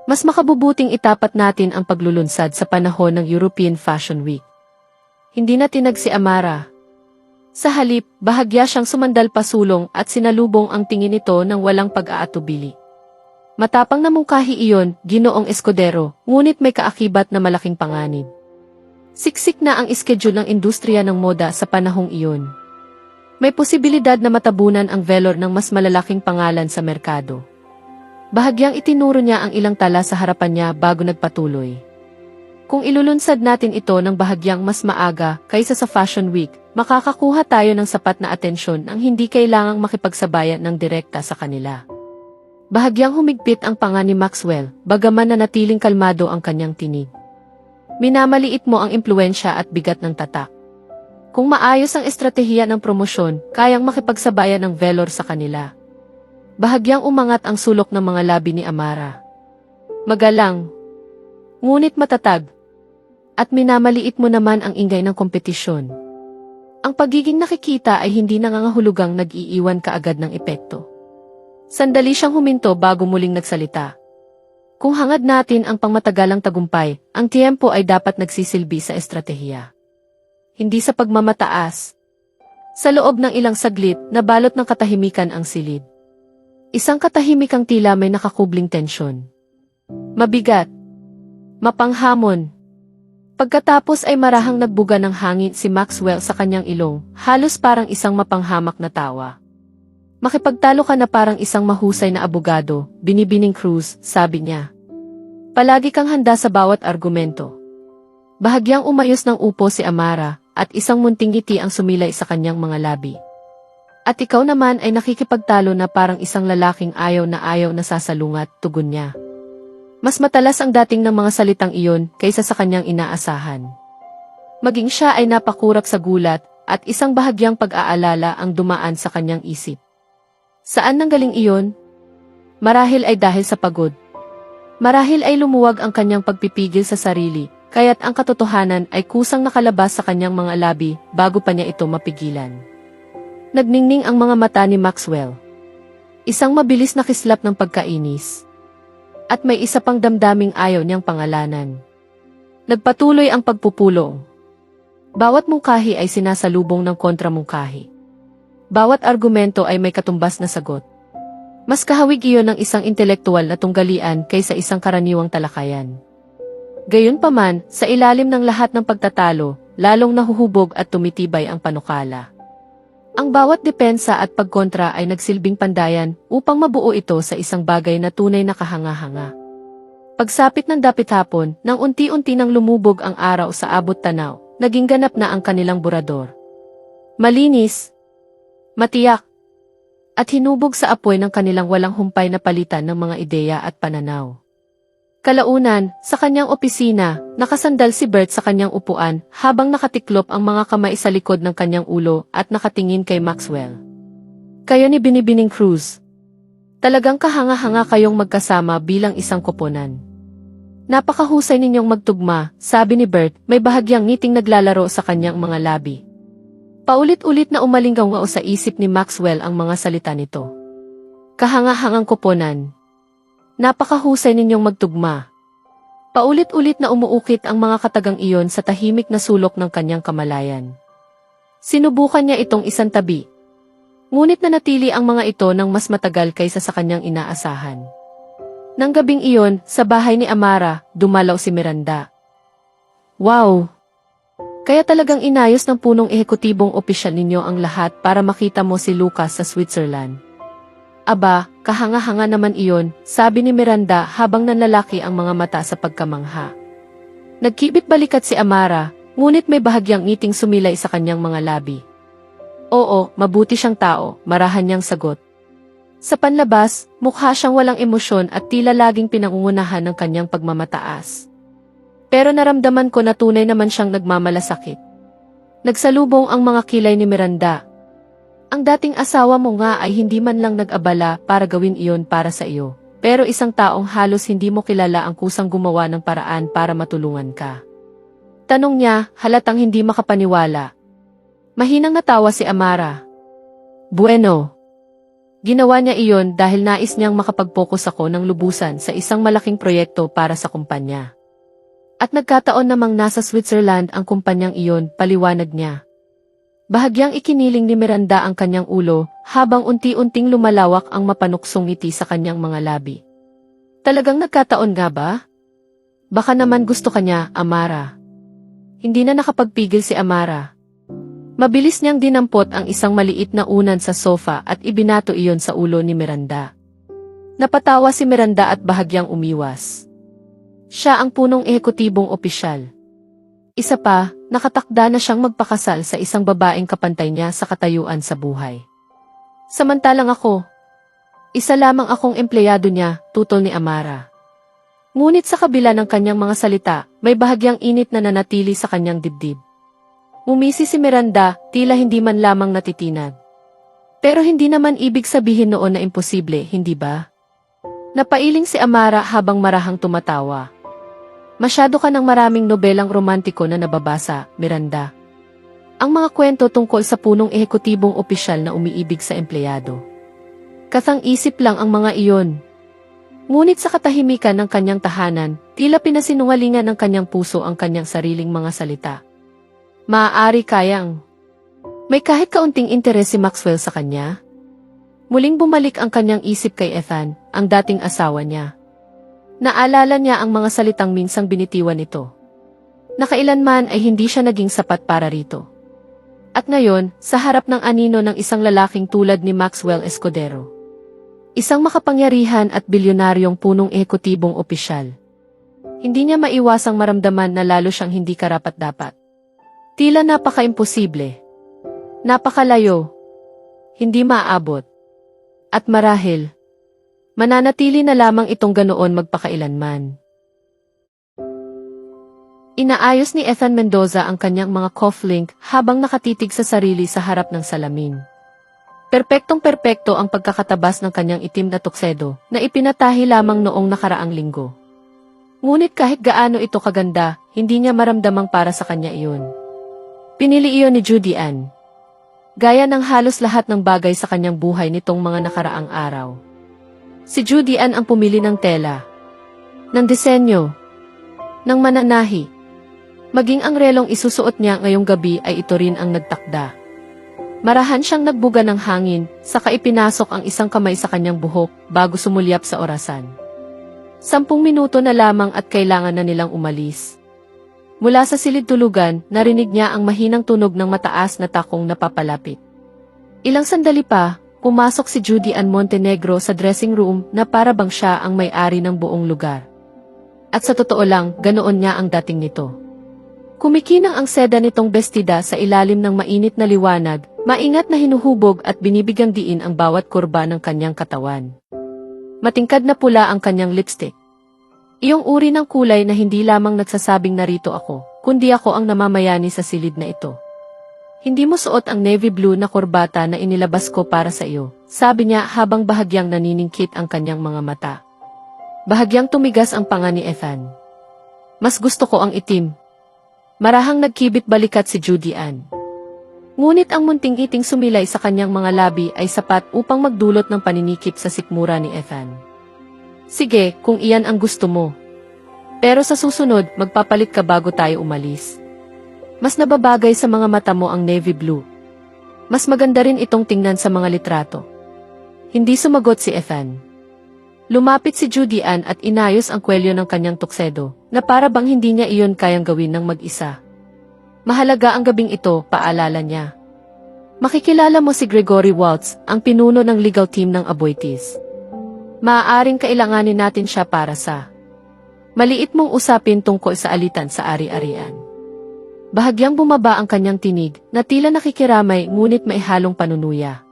Mas makabubuting itapat natin ang paglulunsad sa panahon ng European Fashion Week. Hindi na tinag si Amara. Sa halip, bahagya siyang sumandal pasulong at sinalubong ang tingin nito ng walang pag-aatubili. Matapang na mungkahi iyon, Ginoong Escudero, ngunit may kaakibat na malaking panganib. Siksik na ang iskedul ng industriya ng moda sa panahong iyon. May posibilidad na matabunan ang Velor ng mas malalaking pangalan sa merkado. Bahagyang itinuro niya ang ilang tala sa harapan niya bago nagpatuloy. Kung ilulunsad natin ito ng bahagyang mas maaga kaysa sa Fashion Week, makakakuha tayo ng sapat na atensyon nang hindi kailangang makipagsabayan ng direkta sa kanila. Bahagyang humigpit ang panga ni Maxwell, bagaman nanatiling kalmado ang kanyang tinig. Minamaliit mo ang impluensya at bigat ng tatak. Kung maayos ang estratehiya ng promosyon, kayang makipagsabayan ng Velor sa kanila. Bahagyang umangat ang sulok ng mga labi ni Amara. Magalang, ngunit matatag, at minamaliit mo naman ang ingay ng kompetisyon. Ang pagiging nakikita ay hindi nangangahulugang nag-iiwan kaagad ng epekto. Sandali siyang huminto bago muling nagsalita. Kung hangad natin ang pangmatagalang tagumpay, ang tiyempo ay dapat nagsisilbi sa estratehiya. Hindi sa pagmamataas. Sa loob ng ilang saglit, nabalot ng katahimikan ang silid. Isang katahimikang tila may nakakubling tensyon. Mabigat. Mapanghamon. Pagkatapos ay marahang nagbuga ng hangin si Maxwell sa kanyang ilong, halos parang isang mapanghamak na tawa. Makipagtalo ka na parang isang mahusay na abogado, Binibining Cruz, sabi niya. Palagi kang handa sa bawat argumento. Bahagyang umayos ng upo si Amara, at isang munting ngiti ang sumilay sa kanyang mga labi. At ikaw naman ay nakikipagtalo na parang isang lalaking ayaw na sasalungat, tugon niya. Mas matalas ang dating ng mga salitang iyon kaysa sa kanyang inaasahan. Maging siya ay napakurak sa gulat, at isang bahagyang pag-aalala ang dumaan sa kanyang isip. Saan nanggaling iyon? Marahil ay dahil sa pagod. Marahil ay lumuwag ang kanyang pagpipigil sa sarili, kaya't ang katotohanan ay kusang nakalabas sa kanyang mga labi bago pa niya ito mapigilan. Nagningning ang mga mata ni Maxwell. Isang mabilis na kislap ng pagkainis. At may isa pang damdaming ayaw niyang pangalanan. Nagpatuloy ang pagpupulong. Bawat mungkahi ay sinasalubong ng kontramungkahi. Bawat argumento ay may katumbas na sagot. Mas kahawig iyon ng isang intelektual na tunggalian kaysa isang karaniwang talakayan. Gayunpaman, sa ilalim ng lahat ng pagtatalo, lalong nahuhubog at tumitibay ang panukala. Ang bawat depensa at pagkontra ay nagsilbing pandayan upang mabuo ito sa isang bagay na tunay na kahanga-hanga. Pagsapit ng dapit hapon, nang unti-unti nang lumubog ang araw sa abot tanaw, naging ganap na ang kanilang burador. Malinis, matiyak, at hinubog sa apoy ng kanilang walang humpay na palitan ng mga ideya at pananaw. Kalaunan, sa kanyang opisina, nakasandal si Bert sa kanyang upuan habang nakatiklop ang mga kamay sa likod ng kanyang ulo at nakatingin kay Maxwell. Kayo ni Binibining Cruz. Talagang kahanga-hanga kayong magkasama bilang isang koponan. Napakahusay ninyong magtugma, sabi ni Bert, may bahagyang ngiting naglalaro sa kanyang mga labi. Paulit-ulit na umalinggaw sa isip ni Maxwell ang mga salita nito. Kahanga-hangang koponan. Napakahusay ninyong magtugma. Paulit-ulit na umuukit ang mga katagang iyon sa tahimik na sulok ng kanyang kamalayan. Sinubukan niya itong isang tabi. Ngunit nanatili ang mga ito ng mas matagal kaysa sa kanyang inaasahan. Nang gabing iyon, sa bahay ni Amara, dumalaw si Miranda. Wow! Kaya talagang inayos ng punong ehekutibong opisyal ninyo ang lahat para makita mo si Lucas sa Switzerland. Aba, kahanga-hanga naman iyon, sabi ni Miranda habang nanlalaki ang mga mata sa pagkamangha. Nagkibit balikat si Amara, ngunit may bahagyang ngiting sumilay sa kanyang mga labi. Oo, mabuti siyang tao, marahan niyang sagot. Sa panlabas, mukha siyang walang emosyon at tila laging pinangungunahan ng kanyang pagmamataas. Pero naramdaman ko na tunay naman siyang nagmamalasakit. Nagsalubong ang mga kilay ni Miranda. Ang dating asawa mo nga ay hindi man lang nag-abala para gawin iyon para sa iyo. Pero isang taong halos hindi mo kilala ang kusang gumawa ng paraan para matulungan ka. Tanong niya, halatang hindi makapaniwala. Mahinang natawa si Amara. Bueno. Ginawa niya iyon dahil nais niyang makapag-focus ako ng lubusan sa isang malaking proyekto para sa kumpanya. At nagkataon namang nasa Switzerland ang kumpanyang iyon, paliwanag niya. Bahagyang ikiniling ni Miranda ang kanyang ulo, habang unti-unting lumalawak ang mapanuksong ngiti sa kanyang mga labi. Talagang nagkataon nga ba? Baka naman gusto kanya, Amara. Hindi na nakapagpigil si Amara. Mabilis niyang dinampot ang isang maliit na unan sa sofa at ibinato iyon sa ulo ni Miranda. Napatawa si Miranda at bahagyang umiwas. Siya ang punong ehekutibong opisyal. Isa pa, nakatakda na siyang magpakasal sa isang babaeng kapantay niya sa katayuan sa buhay. Samantalang ako, isa lamang akong empleyado niya, tutol ni Amara. Ngunit sa kabila ng kanyang mga salita, may bahagyang init na nanatili sa kanyang dibdib. Umisi si Miranda, tila hindi man lamang natitinag. Pero hindi naman ibig sabihin noon na imposible, hindi ba? Napailing si Amara habang marahang tumatawa. Masyado ka ng maraming nobelang romantiko na nababasa, Miranda. Ang mga kwento tungkol sa punong ehekutibong opisyal na umiibig sa empleyado. Kathang-isip lang ang mga iyon. Ngunit sa katahimikan ng kanyang tahanan, tila pinasinungalingan ng kanyang puso ang kanyang sariling mga salita. Maaari kayang may kahit kaunting interes si Maxwell sa kanya? Muling bumalik ang kanyang isip kay Ethan, ang dating asawa niya. Naalala niya ang mga salitang minsang binitiwan nito. Nakailanman ay hindi siya naging sapat para rito. At ngayon, sa harap ng anino ng isang lalaking tulad ni Maxwell Escudero. Isang makapangyarihan at bilyonaryong punong ehekutibong opisyal. Hindi niya maiwasang maramdaman na lalo siyang hindi karapat-dapat. Tila napaka-imposible. Napakalayo. Hindi maaabot. At marahil, mananatili na lamang itong ganoon magpakailanman. Inaayos ni Ethan Mendoza ang kanyang mga cufflink habang nakatitig sa sarili sa harap ng salamin. Perpektong-perpekto ang pagkakatabas ng kanyang itim na tuksedo na ipinatahi lamang noong nakaraang linggo. Ngunit kahit gaano ito kaganda, hindi niya maramdamang para sa kanya iyon. Pinili iyon ni Judy Ann. Gaya ng halos lahat ng bagay sa kanyang buhay nitong mga nakaraang araw. Si Judy Ann ang pumili ng tela, ng disenyo, ng mananahi. Maging ang relong isusuot niya ngayong gabi ay ito rin ang nagtakda. Marahan siyang nagbuga ng hangin, saka ipinasok ang isang kamay sa kanyang buhok bago sumulyap sa orasan. 10 minuto na lamang at kailangan na nilang umalis. Mula sa silid tulugan, narinig niya ang mahinang tunog ng mataas na takong napapalapit. Ilang sandali pa, pumasok si Judy Ann Montenegro sa dressing room na para bang siya ang may-ari ng buong lugar. At sa totoo lang, ganoon niya ang dating nito. Kumikinang ang seda nitong bestida sa ilalim ng mainit na liwanag, maingat na hinuhubog at binibigyang diin ang bawat kurba ng kanyang katawan. Matingkad na pula ang kanyang lipstick. Iyong uri ng kulay na hindi lamang nagsasabing narito ako, kundi ako ang namamayani sa silid na ito. Hindi mo suot ang navy blue na kurbata na inilabas ko para sa iyo, sabi niya habang bahagyang naniningkit ang kanyang mga mata. Bahagyang tumigas ang panga ni Ethan. Mas gusto ko ang itim. Marahang nagkibit balikat si Judy Ann. Ngunit ang munting iting sumilay sa kanyang mga labi ay sapat upang magdulot ng paninikip sa sikmura ni Ethan. Sige, kung iyan ang gusto mo. Pero sa susunod, magpapalit ka bago tayo umalis. Mas nababagay sa mga mata mo ang navy blue. Mas maganda rin itong tingnan sa mga litrato. Hindi sumagot si Ethan. Lumapit si Judy Ann at inayos ang kwelyo ng kanyang tuksedo, na para bang hindi niya iyon kayang gawin ng mag-isa. Mahalaga ang gabing ito, paalala niya. Makikilala mo si Gregory Waltz, ang pinuno ng legal team ng Aboitiz. Maaaring kailanganin natin siya para sa maliit mong usapin tungkol sa alitan sa ari-arian. Bahagyang bumaba ang kanyang tinig, na tila nakikiramay ngunit may halong panunuya.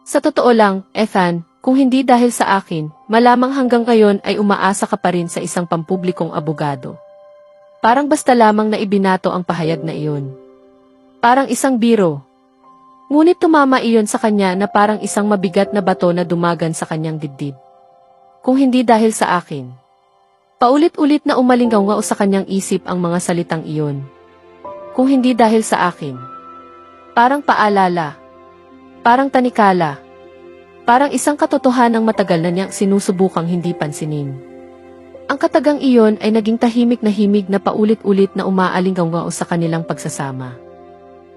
Sa totoo lang, Ethan, kung hindi dahil sa akin, malamang hanggang ngayon ay umaasa ka pa rin sa isang pampublikong abogado. Parang basta lamang na ibinato ang pahayag na iyon. Parang isang biro. Ngunit tumama iyon sa kanya na parang isang mabigat na bato na dumagan sa kanyang dibdib. Kung hindi dahil sa akin. Paulit-ulit na umalingaw sa kanyang isip ang mga salitang iyon. Kung hindi dahil sa akin. Parang paalala. Parang tanikala. Parang isang katotohanang matagal na niyang sinusubukang hindi pansinin. Ang katagang iyon ay naging tahimik na himig na paulit-ulit na umaalingaw sa kanilang pagsasama.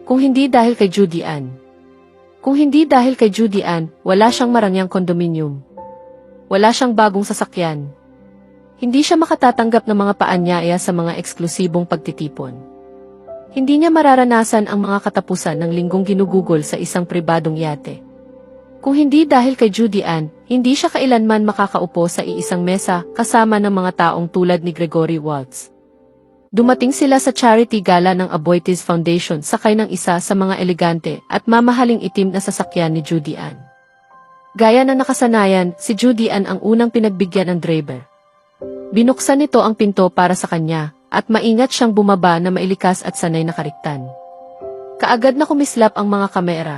Kung hindi dahil kay Judy Ann. Kung hindi dahil kay Judy Ann, wala siyang marangyang kondominium. Wala siyang bagong sasakyan. Hindi siya makatatanggap ng mga paanyaya sa mga eksklusibong pagtitipon. Hindi niya mararanasan ang mga katapusan ng linggong ginugugol sa isang pribadong yate. Kung hindi dahil kay Judy Ann, hindi siya kailanman makakaupo sa iisang mesa kasama ng mga taong tulad ni Gregory Waltz. Dumating sila sa charity gala ng Aboitiz Foundation sakay ng isa sa mga elegante at mamahaling itim na sasakyan ni Judy Ann. Gaya ng nakasanayan, si Judy Ann ang unang pinagbigyan ng driver. Binuksan nito ang pinto para sa kanya, at maingat siyang bumaba na mailikas at sanay na kariktan. Kaagad na kumislap ang mga kamera.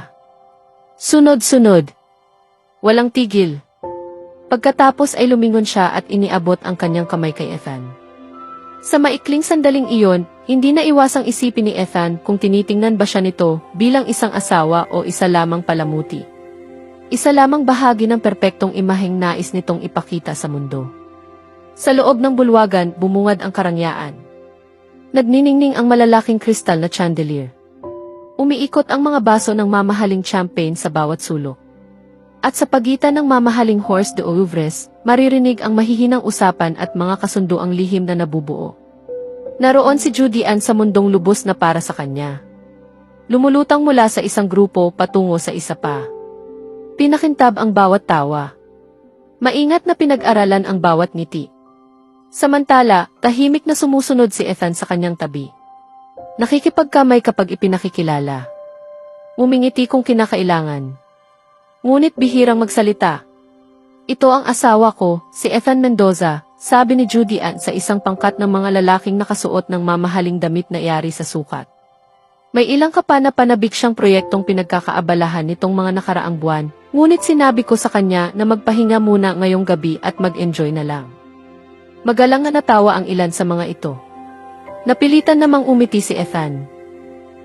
Sunod-sunod. Walang tigil. Pagkatapos ay lumingon siya at iniabot ang kanyang kamay kay Ethan. Sa maikling sandaling iyon, hindi na iwasang isipin ni Ethan kung tinitingnan ba siya nito bilang isang asawa o isa lamang palamuti. Isa lamang bahagi ng perpektong imaheng nais nitong ipakita sa mundo. Sa loob ng bulwagan, bumungad ang karangyaan. Nagniningning ang malalaking kristal na chandelier. Umiikot ang mga baso ng mamahaling champagne sa bawat sulok. At sa pagitan ng mamahaling horse de oeuvres, maririnig ang mahihinang usapan at mga kasunduang lihim na nabubuo. Naroon si Judy Ann sa mundong lubos na para sa kanya. Lumulutang mula sa isang grupo patungo sa isa pa. Pinakintab ang bawat tawa. Maingat na pinag-aralan ang bawat ngiti. Samantala, tahimik na sumusunod si Ethan sa kanyang tabi. Nakikipagkamay kapag ipinakikilala. Ngumingiti kung kinakailangan. Ngunit bihirang magsalita. Ito ang asawa ko, si Ethan Mendoza, sabi ni Judy Ann sa isang pangkat ng mga lalaking nakasuot ng mamahaling damit na yari sa sukat. May ilang kapana-panabik siyang proyektong pinagkakaabalahan nitong mga nakaraang buwan, ngunit sinabi ko sa kanya na magpahinga muna ngayong gabi at mag-enjoy na lang. Magalang na natawa ang ilan sa mga ito. Napilitan namang umiti si Ethan.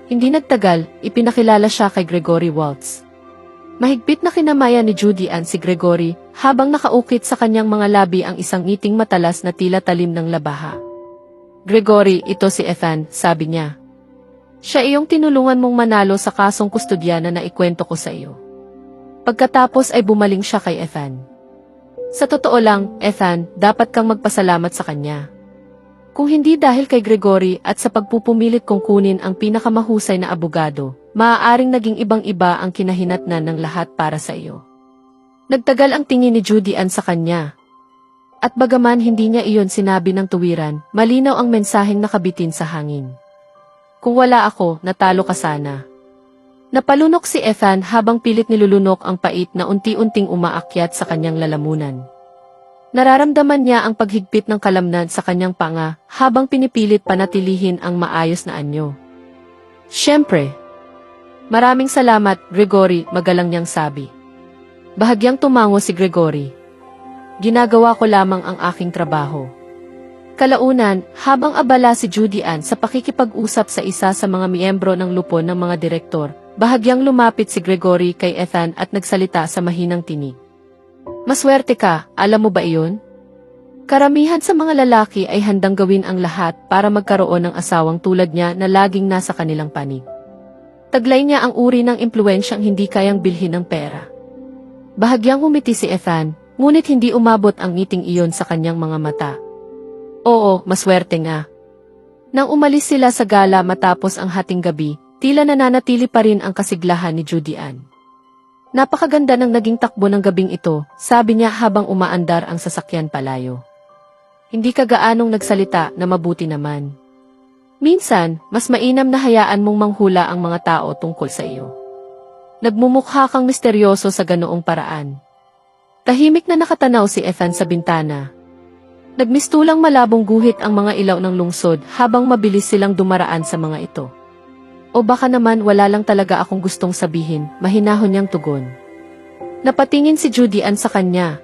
Hindi nagtagal, ipinakilala siya kay Gregory Waltz. Mahigpit na kinamayan ni Judy Ann si Gregory habang nakaukit sa kanyang mga labi ang isang ngiting matalas na tila talim ng labaha. Gregory, ito si Ethan, sabi niya. Siya iyong tinulungan mong manalo sa kasong kustodya na naikwento ko sa iyo. Pagkatapos ay bumaling siya kay Ethan. Sa totoo lang, Ethan, dapat kang magpasalamat sa kanya. Kung hindi dahil kay Gregory at sa pagpupumilit kong kunin ang pinakamahusay na abogado, maaaring naging ibang-iba ang kinahinatnan ng lahat para sa iyo. Nagtagal ang tingin ni Judy Ann sa kanya. At bagaman hindi niya iyon sinabi ng tuwiran, malinaw ang mensaheng nakabitin sa hangin. Kung wala ako, natalo ka sana. Napalunok si Ethan habang pilit nilulunok ang pait na unti-unting umaakyat sa kanyang lalamunan. Nararamdaman niya ang paghigpit ng kalamnan sa kanyang panga habang pinipilit panatilihin ang maayos na anyo. Siyempre. Maraming salamat, Gregory, magalang niyang sabi. Bahagyang tumango si Gregory. Ginagawa ko lamang ang aking trabaho. Kalaunan, habang abala si Judy Ann sa pakikipag-usap sa isa sa mga miyembro ng lupon ng mga direktor, bahagyang lumapit si Gregory kay Ethan at nagsalita sa mahinang tinig. Maswerte ka, alam mo ba iyon? Karamihan sa mga lalaki ay handang gawin ang lahat para magkaroon ng asawang tulad niya na laging nasa kanilang panig. Taglay niya ang uri ng impluwensyang hindi kayang bilhin ng pera. Bahagyang humiti si Ethan, ngunit hindi umabot ang ngiting iyon sa kanyang mga mata. Oo, maswerte nga. Nang umalis sila sa gala matapos ang hating gabi, tila nananatili pa rin ang kasiglahan ni Judy Ann. Napakaganda ng naging takbo ng gabing ito, sabi niya habang umaandar ang sasakyan palayo. Hindi ka gaanong nagsalita na mabuti naman. Minsan, mas mainam na hayaan mong manghula ang mga tao tungkol sa iyo. Nagmumukha kang misteryoso sa ganoong paraan. Tahimik na nakatanaw si Ethan sa bintana. Nagmistulang malabong guhit ang mga ilaw ng lungsod habang mabilis silang dumaraan sa mga ito. O baka naman wala lang talaga akong gustong sabihin, mahinahon niyang tugon. Napatingin si Judy Ann sa kanya.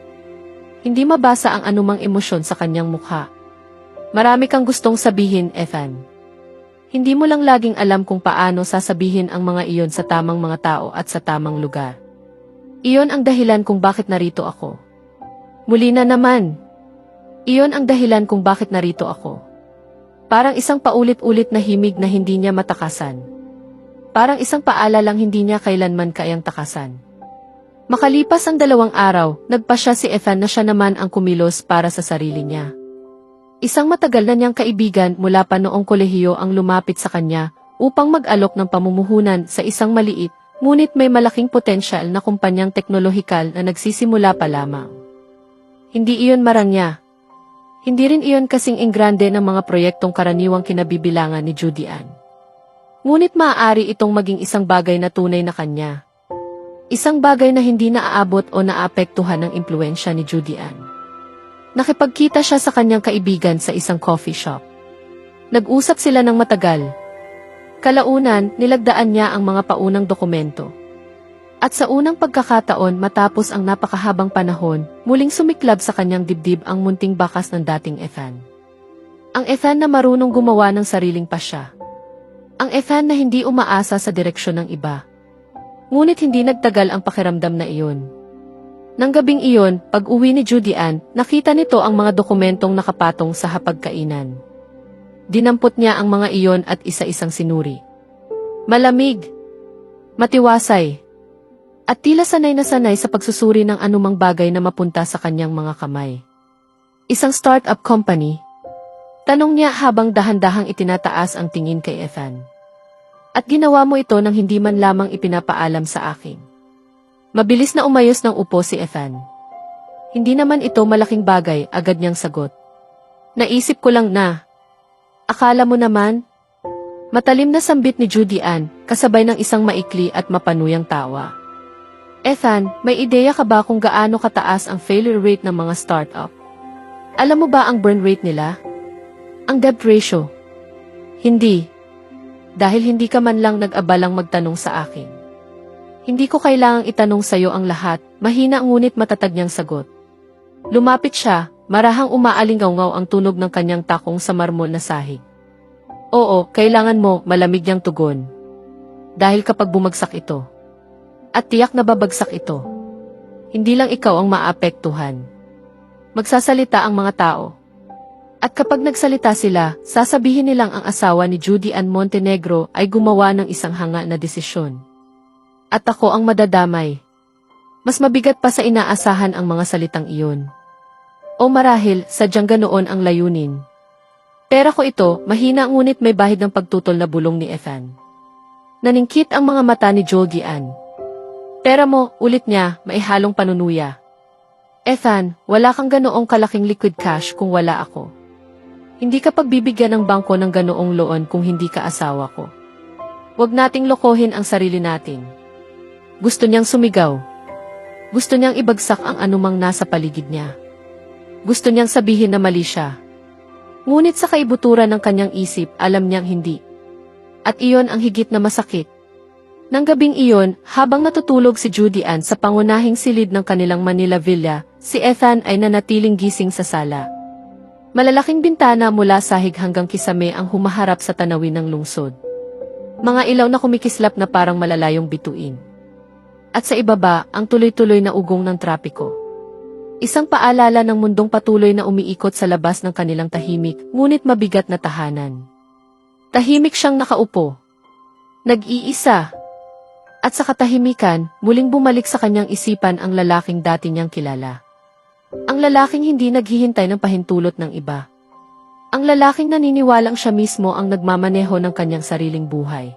Hindi mabasa ang anumang emosyon sa kanyang mukha. Marami kang gustong sabihin, Ethan. Hindi mo lang laging alam kung paano sasabihin ang mga iyon sa tamang mga tao at sa tamang lugar. Iyon ang dahilan kung bakit narito ako. Muli na naman. Iyon ang dahilan kung bakit narito ako. Parang isang paulit-ulit na himig na hindi niya matakasan. Parang isang paalalang hindi niya kailanman kayang takasan. Makalipas ang 2 araw, nagpasya si Ethan na siya naman ang kumilos para sa sarili niya. Isang matagal na niyang kaibigan mula pa noong kolehiyo ang lumapit sa kanya upang mag-alok ng pamumuhunan sa isang maliit, ngunit may malaking potensyal na kumpanyang teknolohikal na nagsisimula pa lamang. Hindi iyon marangya. Hindi rin iyon kasing ingrande ng mga proyektong karaniwang kinabibilangan ni Judy Ann. Ngunit maaari itong maging isang bagay na tunay na kanya. Isang bagay na hindi naaabot o naapektuhan ng impluensya ni Judy Ann. Nakipagkita siya sa kanyang kaibigan sa isang coffee shop. Nag-usap sila ng matagal. Kalaunan, nilagdaan niya ang mga paunang dokumento. At sa unang pagkakataon matapos ang napakahabang panahon, muling sumiklab sa kanyang dibdib ang munting bakas ng dating Ethan. Ang Ethan na marunong gumawa ng sariling pasya. Ang Ethan na hindi umaasa sa direksyon ng iba. Ngunit hindi nagtagal ang pakiramdam na iyon. Nang gabing iyon, pag-uwi ni Judy Ann, nakita nito ang mga dokumentong nakapatong sa hapagkainan. Dinampot niya ang mga iyon at isa-isang sinuri. Malamig, matiwasay, at tila sanay na sanay sa pagsusuri ng anumang bagay na mapunta sa kanyang mga kamay. Isang startup company? Tanong niya habang dahan-dahang itinataas ang tingin kay Ethan. At ginawa mo ito nang hindi man lamang ipinapaalam sa akin. Mabilis na umayos ng upo si Ethan. Hindi naman ito malaking bagay, agad niyang sagot. Naisip ko lang na. Akala mo naman? Matalim na sambit ni Judy Ann, kasabay ng isang maikli at mapanuyang tawa. Ethan, may ideya ka ba kung gaano kataas ang failure rate ng mga startup? Alam mo ba ang burn rate nila? Ang debt ratio? Hindi. Dahil hindi ka man lang nag-abalang magtanong sa akin. Hindi ko kailangang itanong sa'yo ang lahat, mahina ngunit matatag niyang sagot. Lumapit siya, marahang umaalingaw-ngaw ang tunog ng kanyang takong sa marmol na sahig. Oo, kailangan mo, malamig niyang tugon. Dahil kapag bumagsak ito, at tiyak na babagsak ito, hindi lang ikaw ang maapektuhan. Magsasalita ang mga tao. At kapag nagsalita sila, sasabihin nilang ang asawa ni Judy Ann Montenegro ay gumawa ng isang hanga na desisyon. At ako ang madadamay. Mas mabigat pa sa inaasahan ang mga salitang iyon. O marahil, sadyang ganoon ang layunin. Pera ko ito, mahina ngunit may bahid ng pagtutol na bulong ni Ethan. Naningkit ang mga mata ni Judy Ann. Pera mo, ulit niya, may halong panunuya. Ethan, wala kang ganoong kalaking liquid cash kung wala ako. Hindi ka pagbibigyan ng bangko ng ganoong loan kung hindi ka asawa ko. Huwag nating lokohin ang sarili natin. Gusto niyang sumigaw. Gusto niyang ibagsak ang anumang nasa paligid niya. Gusto niyang sabihin na mali siya. Ngunit sa kaibuturan ng kanyang isip, alam niyang hindi. At iyon ang higit na masakit. Nang gabing iyon, habang natutulog si Judy Ann sa pangunahing silid ng kanilang Manila Villa, si Ethan ay nanatiling gising sa sala. Malalaking bintana mula sahig hanggang kisame ang humaharap sa tanawin ng lungsod. Mga ilaw na kumikislap na parang malalayong bituin. At sa ibaba, ang tuloy-tuloy na ugong ng trapiko. Isang paalala ng mundong patuloy na umiikot sa labas ng kanilang tahimik, ngunit mabigat na tahanan. Tahimik siyang nakaupo. Nag-iisa. At sa katahimikan, muling bumalik sa kanyang isipan ang lalaking dati niyang kilala. Ang lalaking hindi naghihintay ng pahintulot ng iba. Ang lalaking naniniwalang siya mismo ang nagmamaneho ng kanyang sariling buhay.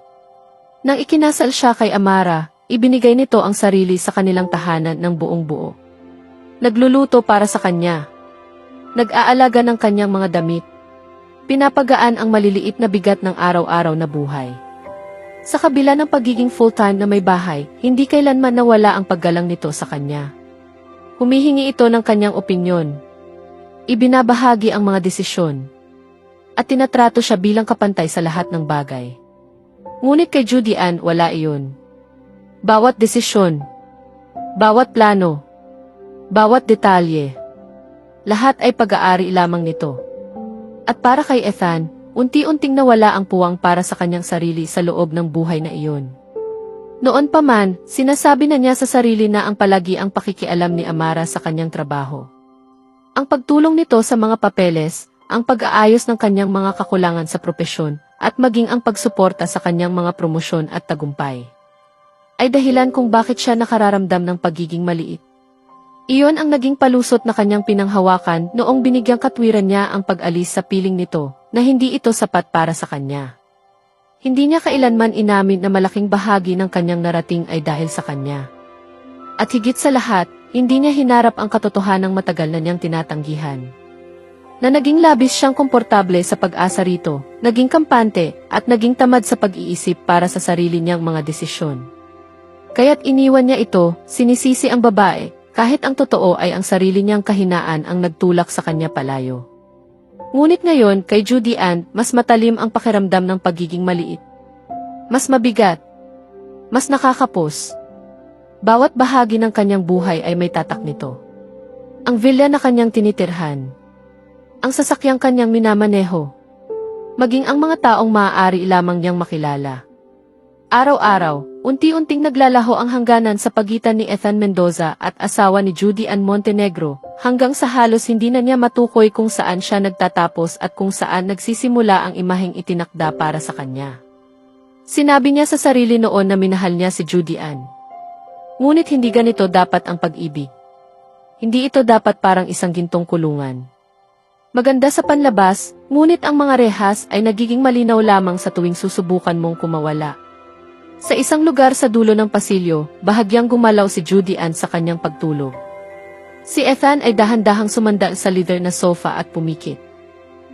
Nang ikinasal siya kay Amara, ibinigay nito ang sarili sa kanilang tahanan ng buong buo. Nagluluto para sa kanya. Nag-aalaga ng kanyang mga damit. Pinapagaan ang maliliit na bigat ng araw-araw na buhay. Sa kabila ng pagiging full-time na may bahay, hindi kailanman nawala ang paggalang nito sa kanya. Humihingi ito ng kanyang opinyon. Ibinabahagi ang mga desisyon. At tinatrato siya bilang kapantay sa lahat ng bagay. Ngunit kay Judy Ann, wala iyon. Bawat desisyon, bawat plano, bawat detalye, lahat ay pag-aari lamang nito. At para kay Ethan, unti-unting nawala ang puwang para sa kanyang sarili sa loob ng buhay na iyon. Noon pa man, sinasabi na niya sa sarili na ang palagi ang pakikialam ni Amara sa kanyang trabaho. Ang pagtulong nito sa mga papeles, ang pag-aayos ng kanyang mga kakulangan sa propesyon, at maging ang pagsuporta sa kanyang mga promosyon at tagumpay, ay dahilan kung bakit siya nakararamdam ng pagiging maliit. Iyon ang naging palusot na kanyang pinanghawakan noong binigyang katwiran niya ang pag-alis sa piling nito, na hindi ito sapat para sa kanya. Hindi niya kailanman inamin na malaking bahagi ng kanyang narating ay dahil sa kanya. At higit sa lahat, hindi niya hinarap ang katotohanang matagal na niyang tinatanggihan. Na naging labis siyang komportable sa pag-asa rito, naging kampante, at naging tamad sa pag-iisip para sa sarili niyang mga desisyon. Kaya't iniwan niya ito, sinisisi ang babae, kahit ang totoo ay ang sarili niyang kahinaan ang nagtulak sa kanya palayo. Ngunit ngayon, kay Judy Ann, mas matalim ang pakiramdam ng pagiging maliit. Mas mabigat. Mas nakakapos. Bawat bahagi ng kanyang buhay ay may tatak nito. Ang villa na kanyang tinitirhan. Ang sasakyang kanyang minamaneho. Maging ang mga taong maaari lamang niyang makilala. Araw-araw, unti-unting naglalaho ang hangganan sa pagitan ni Ethan Mendoza at asawa ni Judy Ann Montenegro, hanggang sa halos hindi na niya matukoy kung saan siya nagtatapos at kung saan nagsisimula ang imaheng itinakda para sa kanya. Sinabi niya sa sarili noon na minahal niya si Judy Ann. Ngunit hindi ganito dapat ang pag-ibig. Hindi ito dapat parang isang gintong kulungan. Maganda sa panlabas, ngunit ang mga rehas ay nagiging malinaw lamang sa tuwing susubukan mong kumawala. Sa isang lugar sa dulo ng pasilyo, bahagyang gumalaw si Judy Ann sa kanyang pagtulog. Si Ethan ay dahan-dahang sumanda sa leather na sofa at pumikit.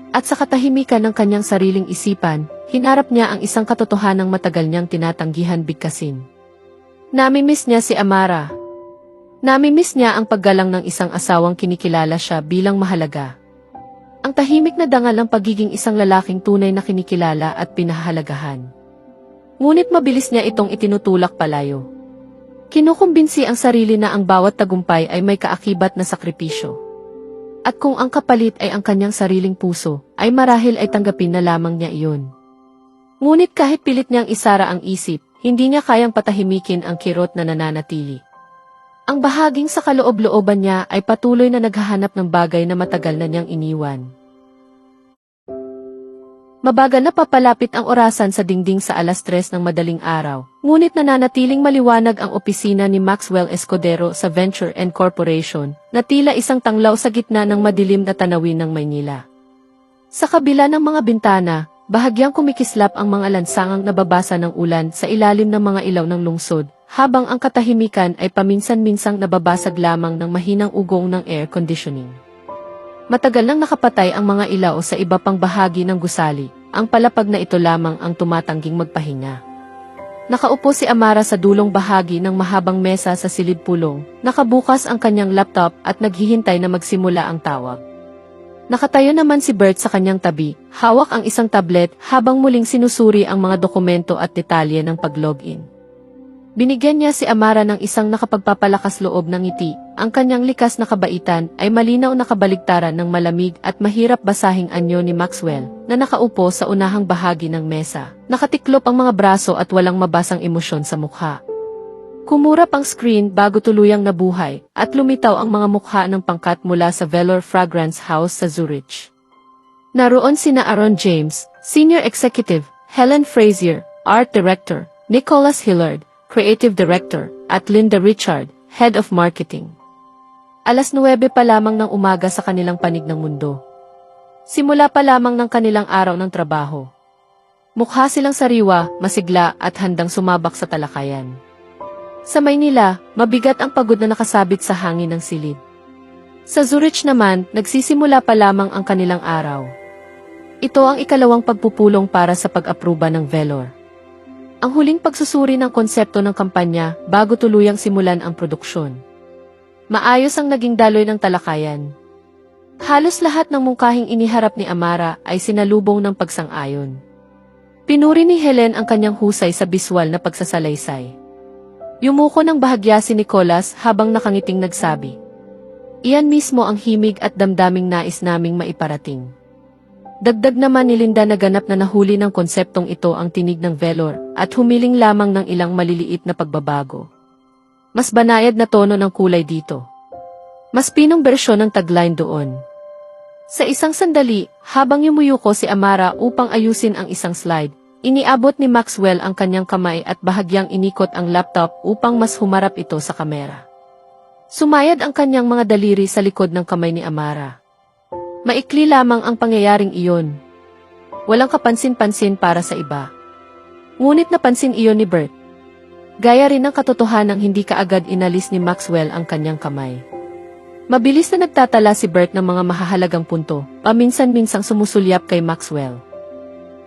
At sa katahimikan ng kanyang sariling isipan, hinarap niya ang isang katotohanang matagal niyang tinatanggihan bigkasin. Namimiss niya si Amara. Namimiss niya ang paggalang ng isang asawang kinikilala siya bilang mahalaga. Ang tahimik na dangal ng pagiging isang lalaking tunay na kinikilala at pinahahalagahan. Ngunit mabilis niya itong itinutulak palayo. Kinukumbinsi ang sarili na ang bawat tagumpay ay may kaakibat na sakripisyo. At kung ang kapalit ay ang kanyang sariling puso, ay marahil ay tanggapin na lamang niya iyon. Ngunit kahit pilit niyang isara ang isip, hindi niya kayang patahimikin ang kirot na nananatili. Ang bahaging sa kaloob-looban niya ay patuloy na naghahanap ng bagay na matagal na niyang iniwan. Mabagal na papalapit ang orasan sa dingding sa 3:00 ng madaling araw, ngunit nananatiling maliwanag ang opisina ni Maxwell Escudero sa Venture and Corporation, na tila isang tanglaw sa gitna ng madilim na tanawin ng Maynila. Sa kabila ng mga bintana, bahagyang kumikislap ang mga lansangang nababasa ng ulan sa ilalim ng mga ilaw ng lungsod, habang ang katahimikan ay paminsan-minsang nababasag lamang ng mahinang ugong ng air conditioning. Matagal nang nakapatay ang mga ilaw sa iba pang bahagi ng gusali, ang palapag na ito lamang ang tumatangging magpahinga. Nakaupo si Amara sa dulong bahagi ng mahabang mesa sa silid pulong, nakabukas ang kanyang laptop at naghihintay na magsimula ang tawag. Nakatayo naman si Bert sa kanyang tabi, hawak ang isang tablet habang muling sinusuri ang mga dokumento at detalye ng pag-login. Binigyan niya si Amara ng isang nakapagpapalakas loob ng ngiti. Ang kanyang likas na kabaitan ay malinaw na kabaligtaran ng malamig at mahirap basahing anyo ni Maxwell, na nakaupo sa unahang bahagi ng mesa. Nakatiklop ang mga braso at walang mabasang emosyon sa mukha. Kumurap ang screen bago tuluyang nabuhay at lumitaw ang mga mukha ng pangkat mula sa Velour Fragrance House sa Zurich. Naroon sina Aaron James, Senior Executive, Helen Frazier, Art Director, Nicholas Hillard, Creative Director, at Linda Richard, Head of Marketing. Alas 9 pa lamang ng umaga sa kanilang panig ng mundo. Simula pa lamang ng kanilang araw ng trabaho. Mukha silang sariwa, masigla at handang sumabak sa talakayan. Sa Maynila, mabigat ang pagod na nakasabit sa hangin ng silid. Sa Zurich naman, nagsisimula pa lamang ang kanilang araw. Ito ang ikalawang pagpupulong para sa pag-apruba ng Velour. Ang huling pagsusuri ng konsepto ng kampanya bago tuluyang simulan ang produksyon. Maayos ang naging daloy ng talakayan. Halos lahat ng mungkahing iniharap ni Amara ay sinalubong ng pagsang-ayon. Pinuri ni Helen ang kanyang husay sa biswal na pagsasalaysay. Yumuko ng bahagya si Nicholas habang nakangiting nagsabi, "Iyan mismo ang himig at damdaming nais naming maiparating." Dagdag naman ni Linda na ganap na nahuli ng konseptong ito ang tinig ng Velour at humiling lamang ng ilang maliliit na pagbabago. Mas banayad na tono ng kulay dito. Mas pinong bersyon ng tagline doon. Sa isang sandali, habang yumuyuko si Amara upang ayusin ang isang slide, iniabot ni Maxwell ang kanyang kamay at bahagyang inikot ang laptop upang mas humarap ito sa kamera. Sumayad ang kanyang mga daliri sa likod ng kamay ni Amara. Maikli lamang ang pangyayaring iyon. Walang kapansin-pansin para sa iba. Ngunit napansin iyon ni Bert. Gaya rin ng katotohanang hindi kaagad inalis ni Maxwell ang kanyang kamay. Mabilis na nagtatala si Bert ng mga mahahalagang punto, paminsan-minsang sumusulyap kay Maxwell.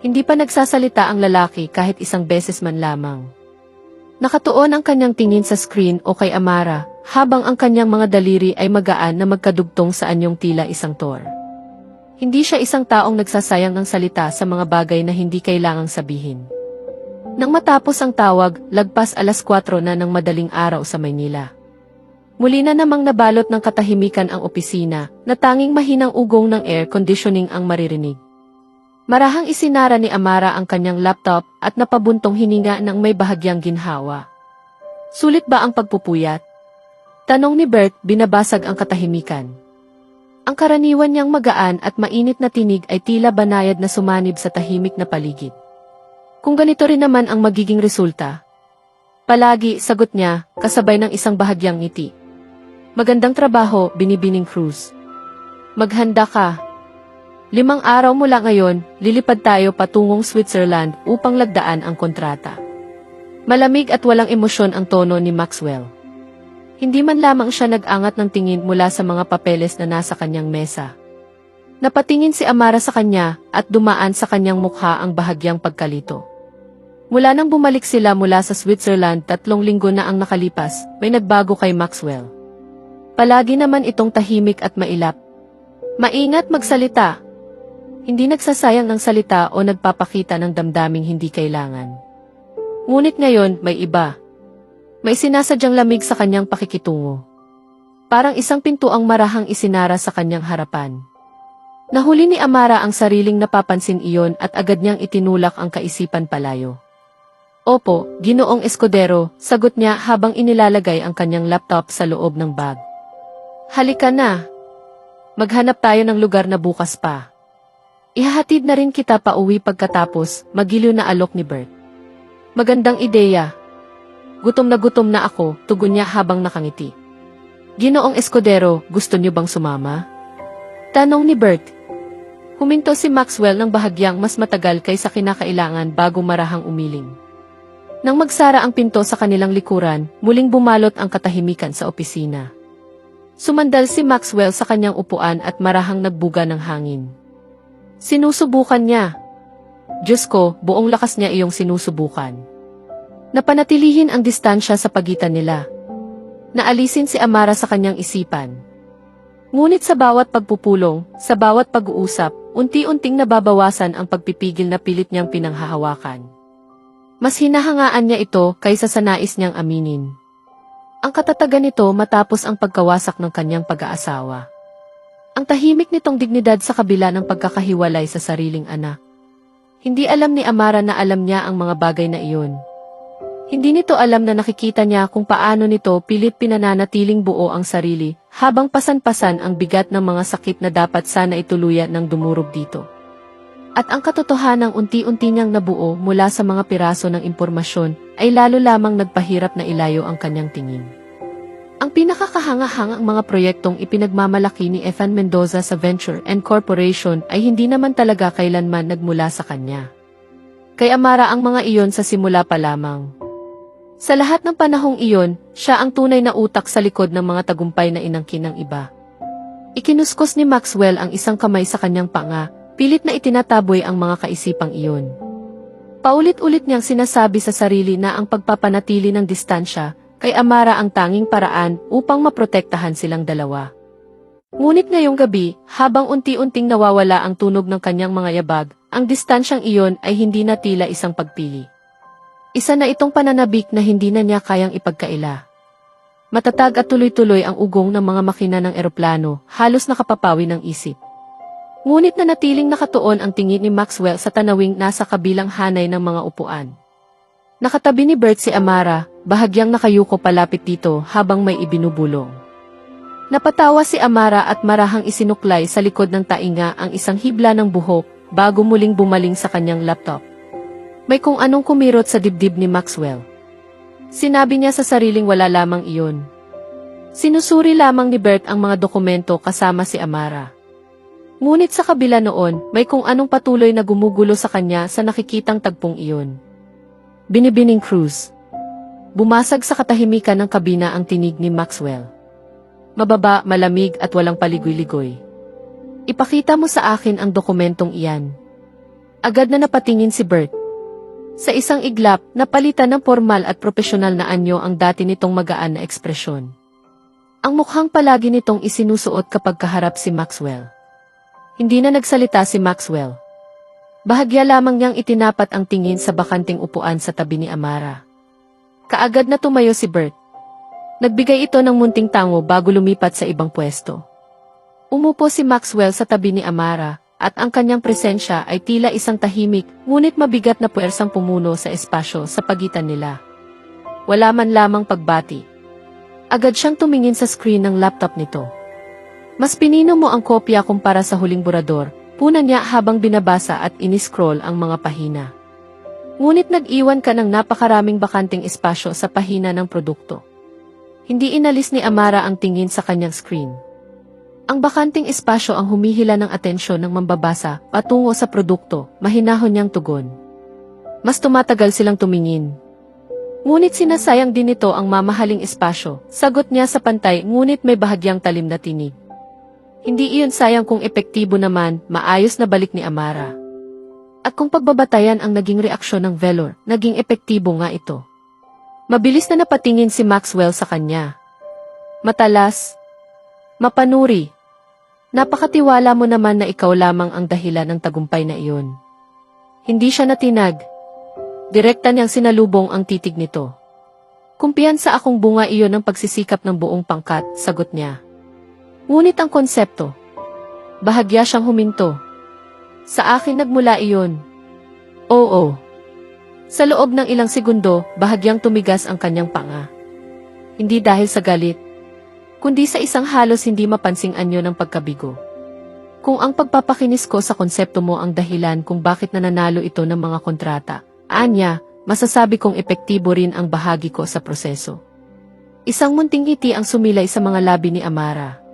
Hindi pa nagsasalita ang lalaki kahit isang beses man lamang. Nakatuon ang kanyang tingin sa screen o kay Amara, habang ang kanyang mga daliri ay magaan na magkadugtong sa anyong tila isang tor. Hindi siya isang taong nagsasayang ng salita sa mga bagay na hindi kailangang sabihin. Nang matapos ang tawag, lagpas alas 4 na ng madaling araw sa Maynila. Muli na namang nabalot ng katahimikan ang opisina, na tanging mahinang ugong ng air conditioning ang maririnig. Marahang isinara ni Amara ang kanyang laptop at napabuntong hininga ng may bahagyang ginhawa. Sulit ba ang pagpupuyat? Tanong ni Bert, binabasag ang katahimikan. Ang karaniwan niyang magaan at mainit na tinig ay tila banayad na sumanib sa tahimik na paligid. Kung ganito rin naman ang magiging resulta. Palagi, sagot niya, kasabay ng isang bahagyang ngiti. Magandang trabaho, Binibining Cruz. Maghanda ka. 5 araw mula ngayon, lilipad tayo patungong Switzerland upang lagdaan ang kontrata. Malamig at walang emosyon ang tono ni Maxwell. Hindi man lamang siya nag-angat ng tingin mula sa mga papeles na nasa kanyang mesa. Napatingin si Amara sa kanya at dumaan sa kanyang mukha ang bahagyang pagkalito. Mula nang bumalik sila mula sa Switzerland 3 linggo na ang nakalipas, may nagbago kay Maxwell. Palagi naman itong tahimik at mailap. Maingat magsalita. Hindi nagsasayang ng salita o nagpapakita ng damdaming hindi kailangan. Ngunit ngayon, may iba. May sinasadyang lamig sa kanyang pakikitungo. Parang isang pinto ang marahang isinara sa kanyang harapan. Nahuli ni Amara ang sariling napapansin iyon at agad niyang itinulak ang kaisipan palayo. Opo, Ginoong Escudero, sagot niya habang inilalagay ang kanyang laptop sa loob ng bag. Halika na. Maghanap tayo ng lugar na bukas pa. Ihahatid na rin kita pa uwi pagkatapos, magiliw na alok ni Bert. Magandang ideya. Gutom na ako, tugon niya habang nakangiti. Ginoong Escudero, gusto niyo bang sumama? Tanong ni Bert. Huminto si Maxwell ng bahagyang mas matagal kaysa kinakailangan bago marahang umiling. Nang magsara ang pinto sa kanilang likuran, muling bumalot ang katahimikan sa opisina. Sumandal si Maxwell sa kanyang upuan at marahang nagbuga ng hangin. Sinusubukan niya. Diyos ko, buong lakas niya iyong sinusubukan. Napanatilihin ang distansya sa pagitan nila. Naalisin si Amara sa kanyang isipan. Ngunit sa bawat pagpupulong, sa bawat pag-uusap, unti-unting nababawasan ang pagpipigil na pilit niyang pinanghahawakan. Mas hinahangaan niya ito kaysa sa nais niyang aminin. Ang katatagan nito matapos ang pagkawasak ng kanyang pag-aasawa. Ang tahimik nitong dignidad sa kabila ng pagkakahiwalay sa sariling anak. Hindi alam ni Amara na alam niya ang mga bagay na iyon. Hindi nito alam na nakikita niya kung paano nito pilit pinananatiling buo ang sarili, habang pasan-pasan ang bigat ng mga sakit na dapat sana ituluyan ng dumurog dito. At ang katotohanang unti-unti niyang nabuo mula sa mga piraso ng impormasyon ay lalo lamang nagpahirap na ilayo ang kanyang tingin. Ang pinakakahangahangang mga proyektong ipinagmamalaki ni Efan Mendoza sa Venture and Corporation ay hindi naman talaga kailanman nagmula sa kanya. Kay Amara ang mga iyon sa simula pa lamang. Sa lahat ng panahong iyon, siya ang tunay na utak sa likod ng mga tagumpay na inangkin ng iba. Ikinuskos ni Maxwell ang isang kamay sa kanyang panga, pilit na itinataboy ang mga kaisipang iyon. Paulit-ulit niyang sinasabi sa sarili na ang pagpapanatili ng distansya kay Amara ang tanging paraan upang maprotektahan silang dalawa. Ngunit ngayong gabi, habang unti-unting nawawala ang tunog ng kanyang mga yabag, ang distansyang iyon ay hindi na tila isang pagpili. Isa na itong pananabik na hindi na niya kayang ipagkaila. Matatag at tuloy-tuloy ang ugong ng mga makina ng eroplano, halos nakapapawi ng isip. Ngunit nanatiling nakatuon ang tingin ni Maxwell sa tanawing nasa kabilang hanay ng mga upuan. Nakatabi ni Bert si Amara, bahagyang nakayuko palapit dito habang may ibinubulong. Napatawa si Amara at marahang isinuklay sa likod ng tainga ang isang hibla ng buhok bago muling bumaling sa kanyang laptop. May kung anong kumirot sa dibdib ni Maxwell. Sinabi niya sa sariling wala lamang iyon. Sinusuri lamang ni Bert ang mga dokumento kasama si Amara. Ngunit sa kabila noon, may kung anong patuloy na gumugulo sa kanya sa nakikitang tagpong iyon. Binibining Cruz. Bumasag sa katahimikan ng kabina ang tinig ni Maxwell. Mababa, malamig at walang paligoy-ligoy. Ipakita mo sa akin ang dokumentong iyan. Agad na napatingin si Bert. Sa isang iglap, napalitan ng formal at propesyonal na anyo ang dati nitong magaan na ekspresyon. Ang mukhang palagi nitong isinusuot kapag kaharap si Maxwell. Hindi na nagsalita si Maxwell. Bahagya lamang niyang itinapat ang tingin sa bakanting upuan sa tabi ni Amara. Kaagad na tumayo si Bert. Nagbigay ito ng munting tango bago lumipat sa ibang pwesto. Umupo si Maxwell sa tabi ni Amara, at ang kanyang presensya ay tila isang tahimik, ngunit mabigat na puwersang pumuno sa espasyo sa pagitan nila. Wala man lamang pagbati. Agad siyang tumingin sa screen ng laptop nito. Mas pinino mo ang kopya kumpara sa huling burador, puna niya habang binabasa at iniscroll ang mga pahina. Ngunit nag-iwan ka ng napakaraming bakanting espasyo sa pahina ng produkto. Hindi inalis ni Amara ang tingin sa kanyang screen. Ang bakanting espasyo ang humihila ng atensyon ng mambabasa patungo sa produkto, mahinahon niyang tugon. Mas tumatagal silang tumingin. Ngunit sinasayang din ito ang mamahaling espasyo, sagot niya sa pantay ngunit may bahagyang talim na tinig. Hindi iyon sayang kung epektibo naman, maayos na balik ni Amara. At kung pagbabatayan ang naging reaksyon ng Velor, naging epektibo nga ito. Mabilis na napatingin si Maxwell sa kanya. Matalas. Mapanuri. Napakatiwala mo naman na ikaw lamang ang dahilan ng tagumpay na iyon. Hindi siya natinag. Direkta niyang sinalubong ang titig nito. Kumpiyansa akong bunga iyon ng pagsisikap ng buong pangkat, sagot niya. Ngunit ang konsepto. Bahagya siyang huminto. Sa akin nagmula iyon. Oo. Sa loob ng ilang segundo, bahagyang tumigas ang kanyang panga. Hindi dahil sa galit, kundi sa isang halos hindi mapansing anyo ng pagkabigo. Kung ang pagpapakinis ko sa konsepto mo ang dahilan kung bakit nananalo ito ng mga kontrata, anya, masasabi kong epektibo rin ang bahagi ko sa proseso. Isang munting ngiti ang sumilay sa mga labi ni Amara.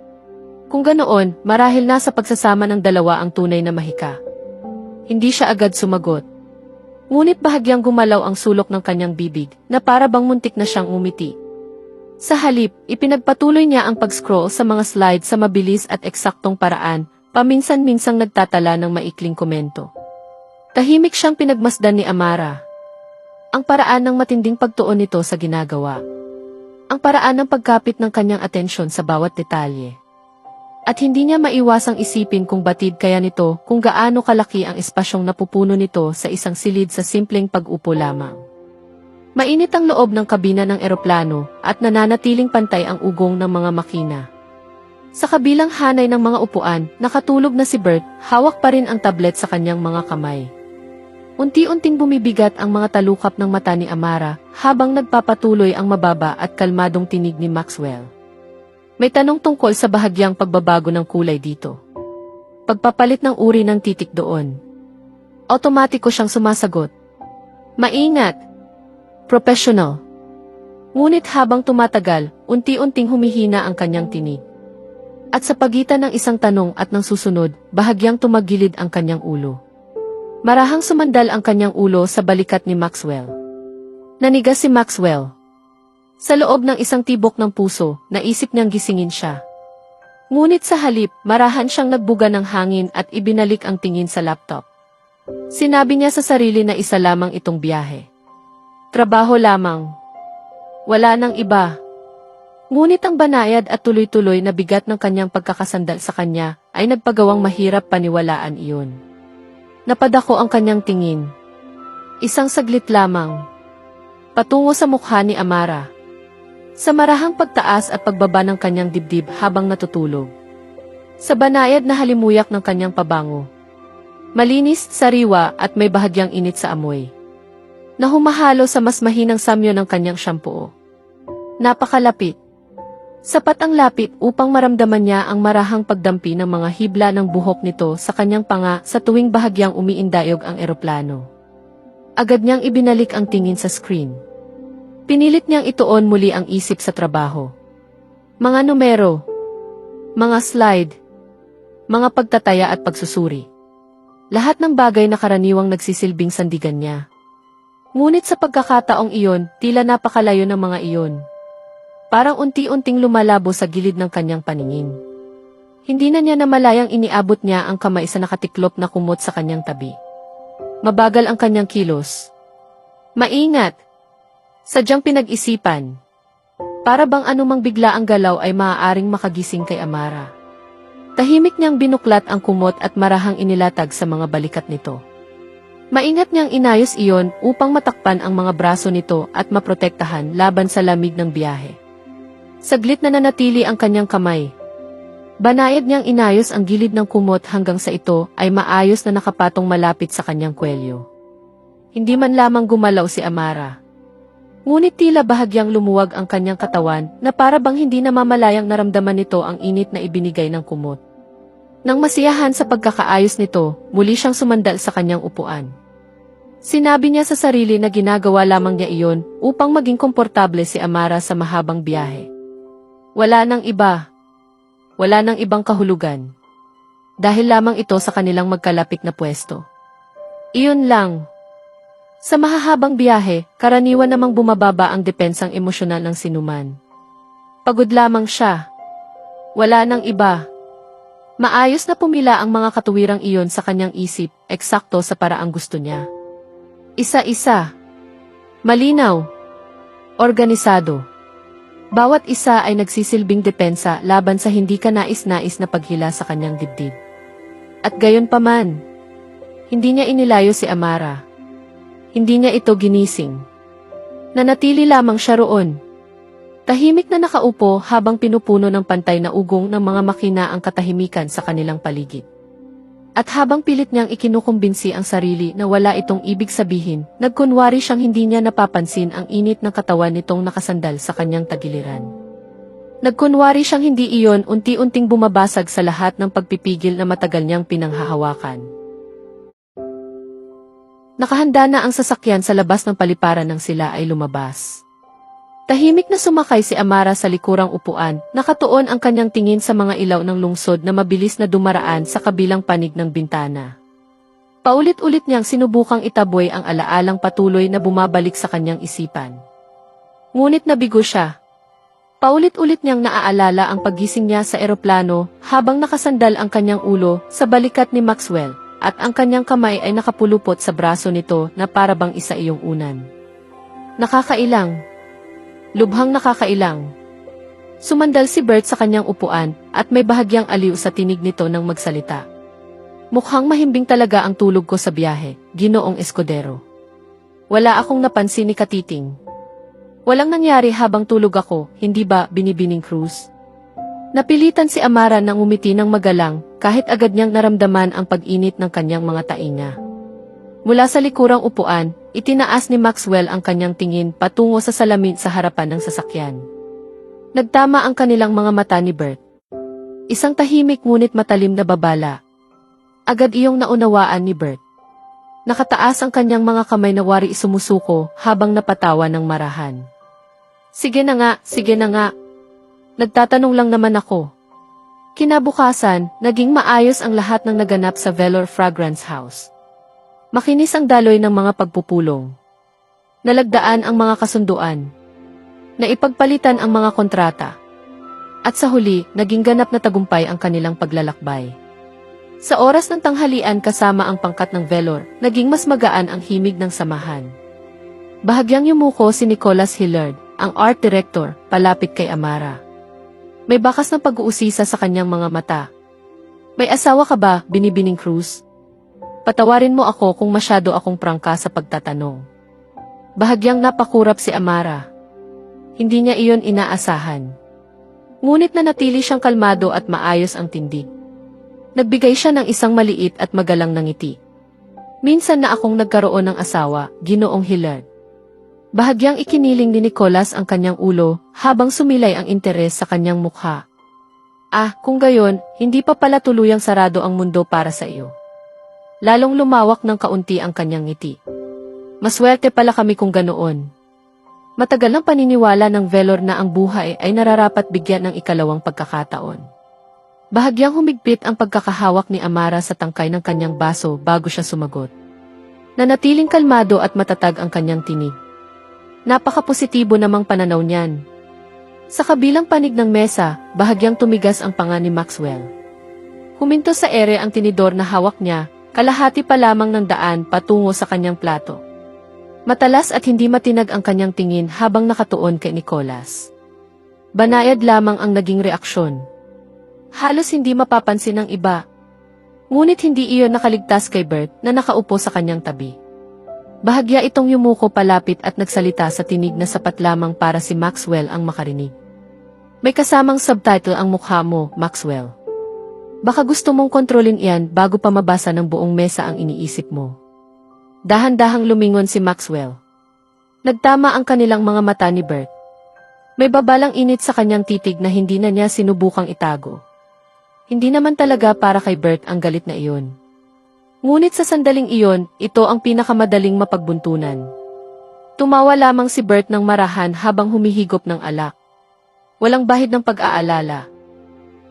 Kung ganoon, marahil nasa pagsasama ng dalawa ang tunay na mahika. Hindi siya agad sumagot. Ngunit bahagyang gumalaw ang sulok ng kanyang bibig, na para bang muntik na siyang umiti. Sa halip, ipinagpatuloy niya ang pag-scroll sa mga slides sa mabilis at eksaktong paraan, paminsan-minsang nagtatala ng maikling komento. Tahimik siyang pinagmasdan ni Amara. Ang paraan ng matinding pagtuon nito sa ginagawa. Ang paraan ng pagkapit ng kanyang atensyon sa bawat detalye. At hindi niya maiwasang isipin kung batid kaya nito kung gaano kalaki ang espasyong napupuno nito sa isang silid sa simpleng pag-upo lamang. Mainit ang loob ng kabina ng eroplano at nananatiling pantay ang ugong ng mga makina. Sa kabilang hanay ng mga upuan, nakatulog na si Bert, hawak pa rin ang tablet sa kanyang mga kamay. Unti-unting bumibigat ang mga talukap ng mata ni Amara habang nagpapatuloy ang mababa at kalmadong tinig ni Maxwell. May tanong tungkol sa bahagyang pagbabago ng kulay dito. Pagpapalit ng uri ng titik doon. Otomatiko siyang sumasagot. Maingat. Professional. Ngunit habang tumatagal, unti-unting humihina ang kanyang tinig. At sa pagitan ng isang tanong at ng susunod, bahagyang tumagilid ang kanyang ulo. Marahang sumandal ang kanyang ulo sa balikat ni Maxwell. Nanigas si Maxwell. Sa loob ng isang tibok ng puso, naisip niyang gisingin siya. Ngunit sa halip, marahan siyang nagbuga ng hangin at ibinalik ang tingin sa laptop. Sinabi niya sa sarili na isa lamang itong biyahe. Trabaho lamang. Wala nang iba. Ngunit ang banayad at tuloy-tuloy na bigat ng kanyang pagkakasandal sa kanya ay nagpagawang mahirap paniwalaan iyon. Napadako ang kanyang tingin. Isang saglit lamang. Patungo sa mukha ni Amara. Sa marahang pagtaas at pagbaba ng kanyang dibdib habang natutulog. Sa banayad na halimuyak ng kanyang pabango. Malinis, sariwa at may bahagyang init sa amoy. Na humahalo sa mas mahinang samyo ng kanyang shampoo. Napakalapit. Sapat ang lapit upang maramdaman niya ang marahang pagdampi ng mga hibla ng buhok nito sa kanyang panga sa tuwing bahagyang umiindayog ang eroplano. Agad niyang ibinalik ang tingin sa screen. Pinilit niyang ituon muli ang isip sa trabaho. Mga numero, mga slide, mga pagtataya at pagsusuri. Lahat ng bagay na karaniwang nagsisilbing sandigan niya. Ngunit sa pagkakataong iyon, tila napakalayo ng mga iyon. Parang unti-unting lumalabo sa gilid ng kanyang paningin. Hindi na niya namalayang iniabot niya ang kamay sa nakatiklop na kumot sa kanyang tabi. Mabagal ang kanyang kilos. Maingat! Sadyang pinag-isipan. Para bang anumang bigla ang galaw ay maaaring makagising kay Amara. Tahimik niyang binuklat ang kumot at marahang inilatag sa mga balikat nito. Maingat niyang inayos iyon upang matakpan ang mga braso nito at maprotektahan laban sa lamig ng biyahe. Saglit na nanatili ang kanyang kamay. Banayad niyang inayos ang gilid ng kumot hanggang sa ito ay maayos na nakapatong malapit sa kanyang kwelyo. Hindi man lamang gumalaw si Amara. Ngunit tila bahagyang lumuwag ang kanyang katawan na para bang hindi namamalayang naramdaman nito ang init na ibinigay ng kumot. Nang masiyahan sa pagkakaayos nito, muli siyang sumandal sa kanyang upuan. Sinabi niya sa sarili na ginagawa lamang niya iyon upang maging komportable si Amara sa mahabang biyahe. Wala nang iba. Wala nang ibang kahulugan. Dahil lamang ito sa kanilang magkalapit na pwesto. Iyon lang. Sa mahahabang biyahe, karaniwan namang bumababa ang depensang emosyonal ng sinuman. Pagod lamang siya. Wala nang iba. Maayos na pumila ang mga katuwirang iyon sa kanyang isip, eksakto sa paraang gusto niya. Isa-isa. Malinaw. Organisado. Bawat isa ay nagsisilbing depensa laban sa hindi ka nais-nais na paghila sa kanyang dibdib. At gayon paman, hindi niya inilayo si Amara. Hindi niya ito ginising. Nanatili lamang siya roon. Tahimik na nakaupo habang pinupuno ng pantay na ugong ng mga makina ang katahimikan sa kanilang paligid. At habang pilit niyang ikinukumbinsi ang sarili na wala itong ibig sabihin, nagkunwari siyang hindi niya napapansin ang init ng katawan nitong nakasandal sa kanyang tagiliran. Nagkunwari siyang hindi iyon unti-unting bumabasag sa lahat ng pagpipigil na matagal niyang pinanghahawakan. Nakahanda na ang sasakyan sa labas ng paliparan nang sila ay lumabas. Tahimik na sumakay si Amara sa likurang upuan, nakatuon ang kanyang tingin sa mga ilaw ng lungsod na mabilis na dumaraan sa kabilang panig ng bintana. Paulit-ulit niyang sinubukang itaboy ang alaalang patuloy na bumabalik sa kanyang isipan. Ngunit nabigo siya. Paulit-ulit niyang naaalala ang paggising niya sa eroplano habang nakasandal ang kanyang ulo sa balikat ni Maxwell at ang kanyang kamay ay nakapulupot sa braso nito na para bang isa iyong unan. Nakakailang. Lubhang nakakailang. Sumandal si Bert sa kanyang upuan at may bahagyang aliw sa tinig nito nang magsalita. Mukhang mahimbing talaga ang tulog ko sa biyahe, Ginoong Escudero. Wala akong napansin ni Katiting. Walang nangyari habang tulog ako, hindi ba, Binibining Cruz? Napilitan si Amara nang umiti ng magalang kahit agad niyang naramdaman ang pag-init ng kanyang mga tainga. Mula sa likurang upuan, itinaas ni Maxwell ang kanyang tingin patungo sa salamin sa harapan ng sasakyan. Nagtama ang kanilang mga mata ni Bert. Isang tahimik ngunit matalim na babala. Agad iyong naunawaan ni Bert. Nakataas ang kanyang mga kamay na wari sumusuko habang napatawa ng marahan. Sige na nga, sige na nga. Nagtatanong lang naman ako. Kinabukasan, naging maayos ang lahat ng naganap sa Velor Fragrance House. Makinis ang daloy ng mga pagpupulong. Nalagdaan ang mga kasunduan. Naipagpalitan ang mga kontrata. At sa huli, naging ganap na tagumpay ang kanilang paglalakbay. Sa oras ng tanghalian kasama ang pangkat ng Velor, naging mas magaan ang himig ng samahan. Bahagyang yumuko si Nicholas Hillard, ang art director, palapit kay Amara. May bakas ng pag-uusisa sa kanyang mga mata. May asawa ka ba, Binibining Cruz? Patawarin mo ako kung masyado akong prangka sa pagtatanong. Bahagyang napakurap si Amara. Hindi niya iyon inaasahan. Ngunit nanatili siyang kalmado at maayos ang tindig. Nagbigay siya ng isang maliit at magalang na ngiti. Minsan na akong nagkaroon ng asawa, Ginoong Hillard. Bahagyang ikiniling ni Nicholas ang kanyang ulo habang sumilay ang interes sa kanyang mukha. Ah, kung gayon, hindi pa pala tuluyang sarado ang mundo para sa iyo. Lalong lumawak ng kaunti ang kanyang ngiti. Maswerte pala kami kung ganoon. Matagal ng paniniwala ng Velor na ang buhay ay nararapat bigyan ng ikalawang pagkakataon. Bahagyang humigpit ang pagkakahawak ni Amara sa tangkay ng kanyang baso bago siya sumagot. Nanatiling kalmado at matatag ang kanyang tinig. Napaka-positibo namang pananaw niyan. Sa kabilang panig ng mesa, bahagyang tumigas ang panga ni Maxwell. Huminto sa ere ang tinidor na hawak niya, kalahati pa lamang ng daan patungo sa kanyang plato. Matalas at hindi matinag ang kanyang tingin habang nakatuon kay Nicholas. Banayad lamang ang naging reaksyon. Halos hindi mapapansin ng iba. Ngunit hindi iyon nakaligtas kay Bert na nakaupo sa kanyang tabi. Bahagya itong yumuko palapit at nagsalita sa tinig na sapat lamang para si Maxwell ang makarinig. May kasamang subtitle ang mukha mo, Maxwell. Baka gusto mong kontrolin iyan bago pa mabasa ng buong mesa ang iniisip mo. Dahan-dahang lumingon si Maxwell. Nagtama ang kanilang mga mata ni Bert. May babalang init sa kanyang titig na hindi na niya sinubukang itago. Hindi naman talaga para kay Bert ang galit na iyon. Ngunit sa sandaling iyon, ito ang pinakamadaling mapagbuntunan. Tumawa lamang si Bert ng marahan habang humihigop ng alak. Walang bahid ng pag-aalala.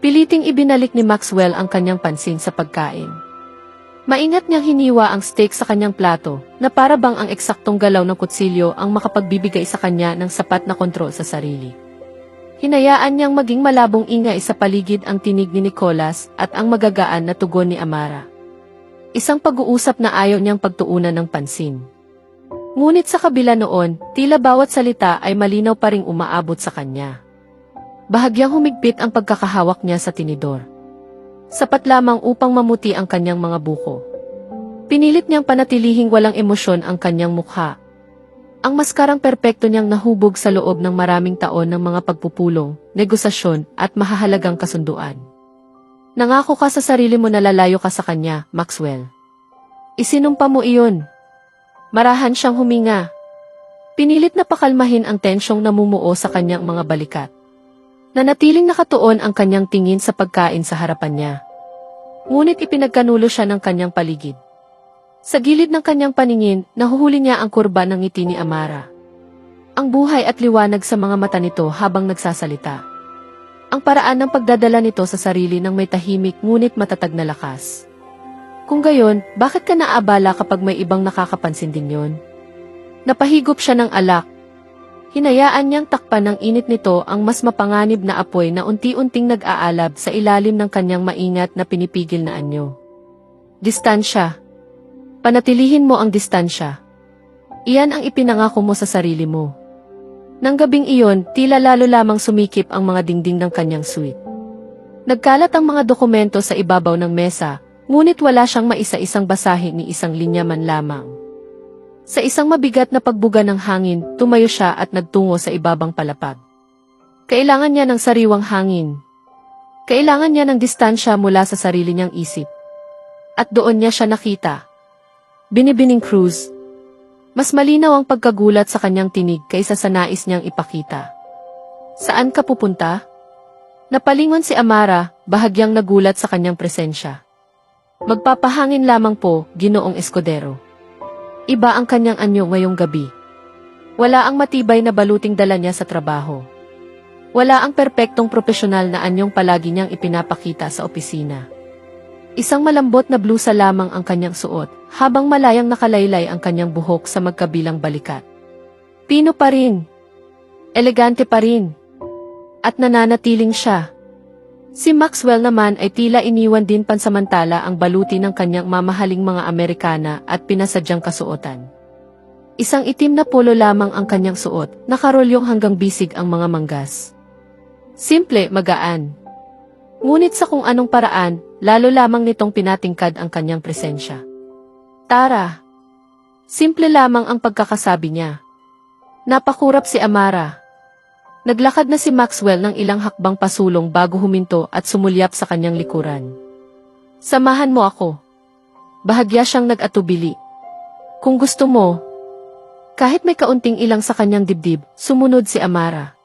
Piliting ibinalik ni Maxwell ang kanyang pansin sa pagkain. Maingat niyang hiniwa ang steak sa kanyang plato, na para bang ang eksaktong galaw ng kutsilyo ang makapagbibigay sa kanya ng sapat na kontrol sa sarili. Hinayaan niyang maging malabong ingay sa paligid ang tinig ni Nicholas at ang magagaan na tugon ni Amara. Isang pag-uusap na ayaw niyang pagtuunan ng pansin. Ngunit sa kabila noon, tila bawat salita ay malinaw pa ring umaabot sa kanya. Bahagyang humigpit ang pagkakahawak niya sa tinidor. Sapat lamang upang mamuti ang kanyang mga buko. Pinilit niyang panatilihing walang emosyon ang kanyang mukha. Ang maskarang perpekto niyang nahubog sa loob ng maraming taon ng mga pagpupulong, negosasyon at mahahalagang kasunduan. Nangako ka sa sarili mo na lalayo ka sa kanya, Maxwell. Isinumpa mo iyon. Marahan siyang huminga. Pinilit na pakalmahin ang tensyong namumuo sa kanyang mga balikat. Nanatiling nakatuon ang kanyang tingin sa pagkain sa harapan niya. Ngunit ipinagkanulo siya ng kanyang paligid. Sa gilid ng kanyang paningin, nahuhuli niya ang kurba ng ngiti ni Amara. Ang buhay at liwanag sa mga mata nito habang nagsasalita. Ang paraan ng pagdadala nito sa sarili ng may tahimik ngunit matatag na lakas. Kung gayon, bakit ka naabala kapag may ibang nakakapansin din yon? Napahigop siya ng alak. Hinayaan niyang takpan ng init nito ang mas mapanganib na apoy na unti-unting nag-aalab sa ilalim ng kanyang maingat na pinipigil na anyo. Distansya. Panatilihin mo ang distansya. Iyan ang ipinangako mo sa sarili mo. Nang gabing iyon, tila lalo lamang sumikip ang mga dingding ng kanyang suite. Nagkalat ang mga dokumento sa ibabaw ng mesa, ngunit wala siyang maisa-isang basahin ni isang linya man lamang. Sa isang mabigat na pagbuga ng hangin, tumayo siya at nagtungo sa ibabang palapag. Kailangan niya ng sariwang hangin. Kailangan niya ng distansya mula sa sarili niyang isip. At doon niya siya nakita. Binibining Cruz. Mas malinaw ang pagkagulat sa kanyang tinig kaysa sa nais niyang ipakita. Saan ka pupunta? Napalingon si Amara, bahagyang nagulat sa kanyang presensya. Magpapahangin lamang po, Ginoong Escudero. Iba ang kanyang anyo ngayong gabi. Wala ang matibay na baluting dala niya sa trabaho. Wala ang perpektong profesional na anyong palagi niyang ipinapakita sa opisina. Isang malambot na blusa lamang ang kanyang suot, habang malayang nakalaylay ang kanyang buhok sa magkabilang balikat. Pino pa rin. Elegante pa rin. At nananatiling siya. Si Maxwell naman ay tila iniwan din pansamantala ang baluti ng kanyang mamahaling mga Amerikana at pinasadyang kasuotan. Isang itim na polo lamang ang kanyang suot, nakarolyong hanggang bisig ang mga manggas. Simple, magaan. Ngunit sa kung anong paraan, lalo lamang nitong pinatingkad ang kanyang presensya. Tara! Simple lamang ang pagkakasabi niya. Napakurap si Amara. Naglakad na si Maxwell ng ilang hakbang pasulong bago huminto at sumulyap sa kanyang likuran. Samahan mo ako. Bahagya siyang nag-atubili. Kung gusto mo. Kahit may kaunting ilang sa kanyang dibdib, sumunod si Amara.